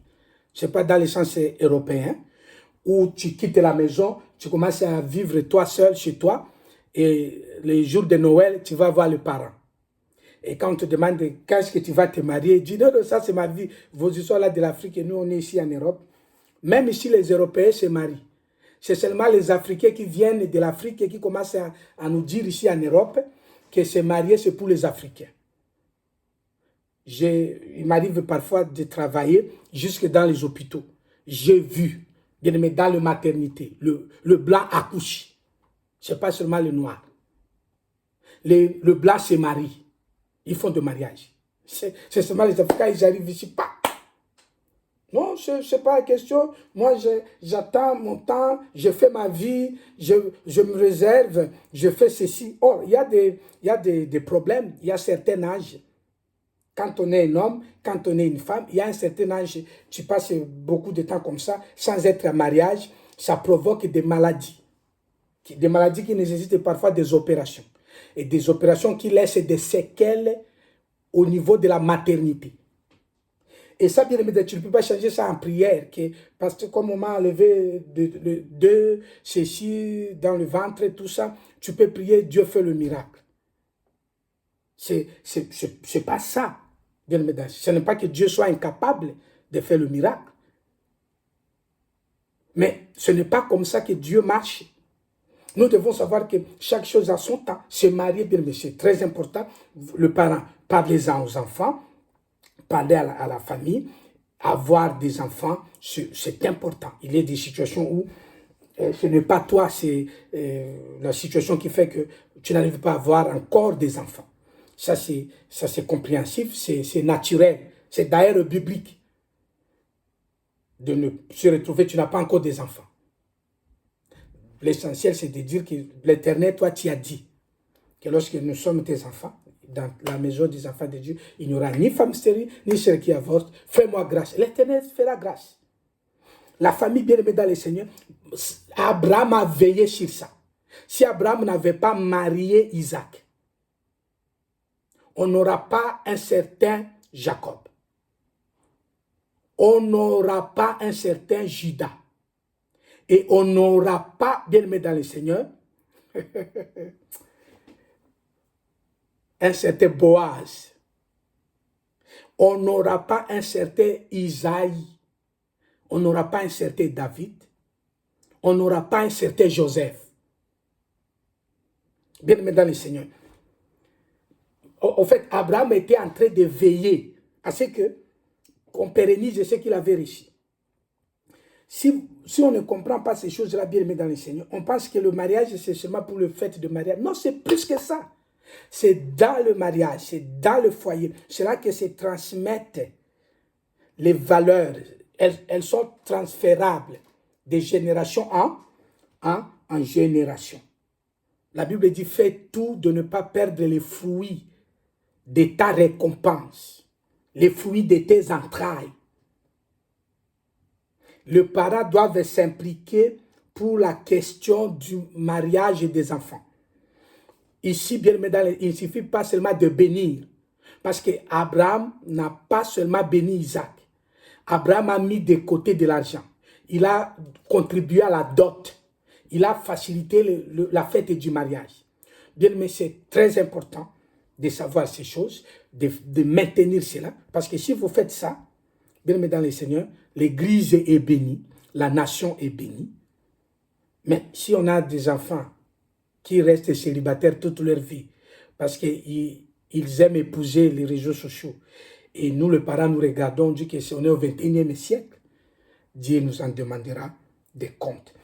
Ce n'est pas dans le sens européen où tu quittes la maison, tu commences à vivre toi seul chez toi et les jours de Noël, tu vas voir les parents. Et quand on te demande quand est-ce que tu vas te marier, dis non, non, ça c'est ma vie. Vos histoires là de l'Afrique et nous on est ici en Europe. Même ici les Européens se marient. C'est seulement les Africains qui viennent de l'Afrique et qui commencent à nous dire ici en Europe que se marier, c'est pour les Africains. Il m'arrive parfois de travailler jusque dans les hôpitaux. J'ai vu, bien aimé, dans la maternité, le blanc accouche. Ce n'est pas seulement le noir. Le blanc se marie. Ils font de mariage. C'est seulement les Africains, ils arrivent ici, pas. Non, ce n'est pas la question. Moi, j'attends mon temps, je fais ma vie, je me réserve, je fais ceci. Oh, il y a des problèmes. Il y a certains âges. Quand on est un homme, quand on est une femme, il y a un certain âge, tu passes beaucoup de temps comme ça, sans être en mariage, ça provoque des maladies. Des maladies qui nécessitent parfois des opérations. Et des opérations qui laissent des séquelles au niveau de la maternité. Et ça, bien aimé, tu ne peux pas changer ça en prière, parce que comme on m'a enlevé de ceci dans le ventre et tout ça, tu peux prier, Dieu fait le miracle. C'est pas ça, bien aimé. Ce n'est pas que Dieu soit incapable de faire le miracle. Mais ce n'est pas comme ça que Dieu marche. Nous devons savoir que chaque chose a son temps. Se marier, bien aimé, c'est très important. Le parent, parlez-en aux enfants. Parler à la famille, avoir des enfants, c'est important. Il y a des situations où ce n'est pas toi, c'est la situation qui fait que tu n'arrives pas à avoir encore des enfants. Ça, c'est compréhensif, c'est naturel. C'est d'ailleurs biblique de ne se retrouver, tu n'as pas encore des enfants. L'essentiel, c'est de dire que l'Éternel, toi, tu as dit que lorsque nous sommes tes enfants, dans la maison des enfants de Dieu, il n'y aura ni femme stérile, ni celle qui avorte. Fais-moi grâce. L'Éternel fera grâce. La famille bien-aimée dans le Seigneur, Abraham a veillé sur ça. Si Abraham n'avait pas marié Isaac, on n'aura pas un certain Jacob. On n'aura pas un certain Judas. Et on n'aura pas, bien-aimé dans le Seigneur, un certain Boaz. On n'aura pas un certain Isaïe. On n'aura pas un certain David. On n'aura pas un certain Joseph. Bien-aimé dans le Seigneur. En fait, Abraham était en train de veiller à ce qu'on pérennise ce qu'il avait reçu. Si on ne comprend pas ces choses-là, bien-aimé dans le Seigneur, on pense que le mariage, c'est seulement pour le fait de mariage. Non, c'est plus que ça. C'est dans le mariage, c'est dans le foyer. C'est là que se transmettent les valeurs. Elles sont transférables de génération en génération. La Bible dit, fais tout de ne pas perdre les fruits de ta récompense, les fruits de tes entrailles. Les parents doivent s'impliquer pour la question du mariage et des enfants. Ici, bien aimé, il ne suffit pas seulement de bénir. Parce qu'Abraham n'a pas seulement béni Isaac. Abraham a mis de côté de l'argent. Il a contribué à la dot. Il a facilité la fête du mariage. Bien aimé, c'est très important de savoir ces choses, de maintenir cela. Parce que si vous faites ça, bien aimé dans le Seigneur, l'Église est bénie, la nation est bénie. Mais si on a des enfants qui restent célibataires toute leur vie, parce qu'ils aiment épouser les réseaux sociaux, et nous, les parents, nous regardons, on dit que si on est au 21e siècle, Dieu nous en demandera des comptes.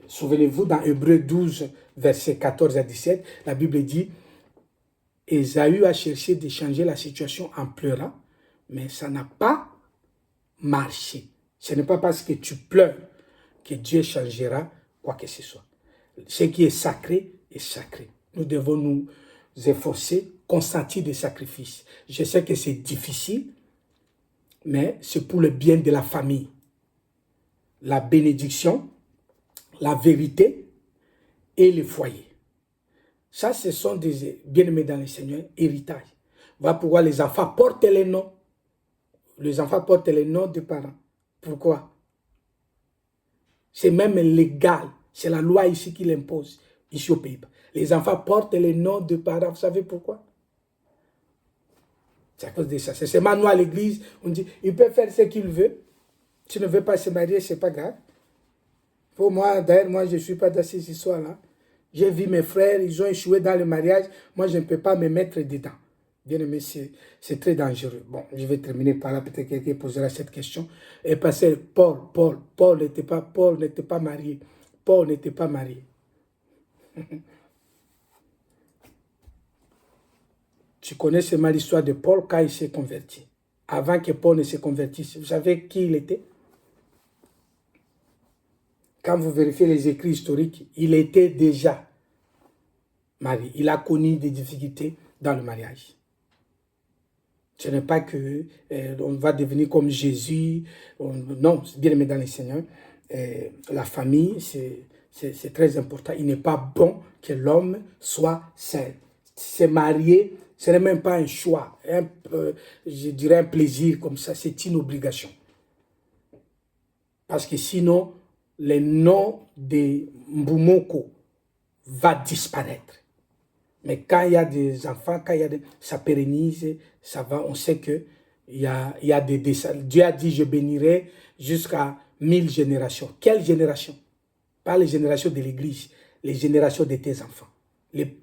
Souvenez-vous, dans Hébreux 12, versets 14 à 17, la Bible dit, Ésaü a cherché de changer la situation en pleurant, mais ça n'a pas marché. Ce n'est pas parce que tu pleures que Dieu changera quoi que ce soit. Ce qui est sacré est sacré. Nous devons nous efforcer, consentir des sacrifices. Je sais que c'est difficile, mais c'est pour le bien de la famille. La bénédiction, la vérité et le foyer. Ça, ce sont des bien-aimés dans le Seigneur, héritages. Voilà pourquoi les enfants portent les noms. Les enfants portent les noms des parents. Pourquoi? C'est même légal. C'est la loi ici qui l'impose, ici au Pays-Bas. Les enfants portent les noms de parents. Vous savez pourquoi? C'est à cause de ça. C'est seulement nous à l'église, on dit, il peut faire ce qu'il veut. Tu ne veux pas se marier, ce n'est pas grave. Pour moi, d'ailleurs, moi, je ne suis pas dans ces histoires-là. J'ai vu mes frères, ils ont échoué dans le mariage. Moi, je ne peux pas me mettre dedans. Bien aimé, c'est très dangereux. Bon, je vais terminer par là. Peut-être quelqu'un posera cette question. Et parce que Paul n'était pas marié. Paul n'était pas marié. Tu connais seulement l'histoire de Paul quand il s'est converti. Avant que Paul ne se convertisse, vous savez qui il était? Quand vous vérifiez les écrits historiques, il était déjà marié. Il a connu des difficultés dans le mariage. Ce n'est pas que on va devenir comme Jésus. Non, bien aimé dans les Seigneurs. La famille, c'est très important. Il n'est pas bon que l'homme soit seul. Se marier, ce n'est même pas un choix. Je dirais un plaisir comme ça. C'est une obligation. Parce que sinon, le nom de Mbumoko va disparaître. Mais quand il y a des enfants, ça pérennise, ça va, on sait qu'il y a des descendants. Dieu a dit, je bénirai jusqu'à 1000 générations. Quelle génération? Pas les générations de l'Église, les générations de tes enfants.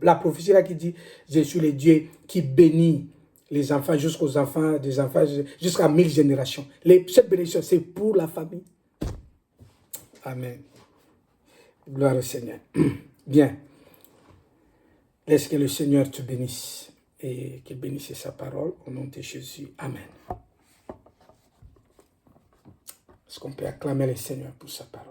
La prophétie là qui dit, je suis le Dieu qui bénit les enfants jusqu'aux enfants, des enfants, jusqu'à 1000 générations. Cette bénédiction, c'est pour la famille. Amen. Gloire au Seigneur. Bien. Laisse que le Seigneur te bénisse et qu'il bénisse sa parole au nom de Jésus. Amen. Est-ce qu'on peut acclamer le Seigneur pour sa parole?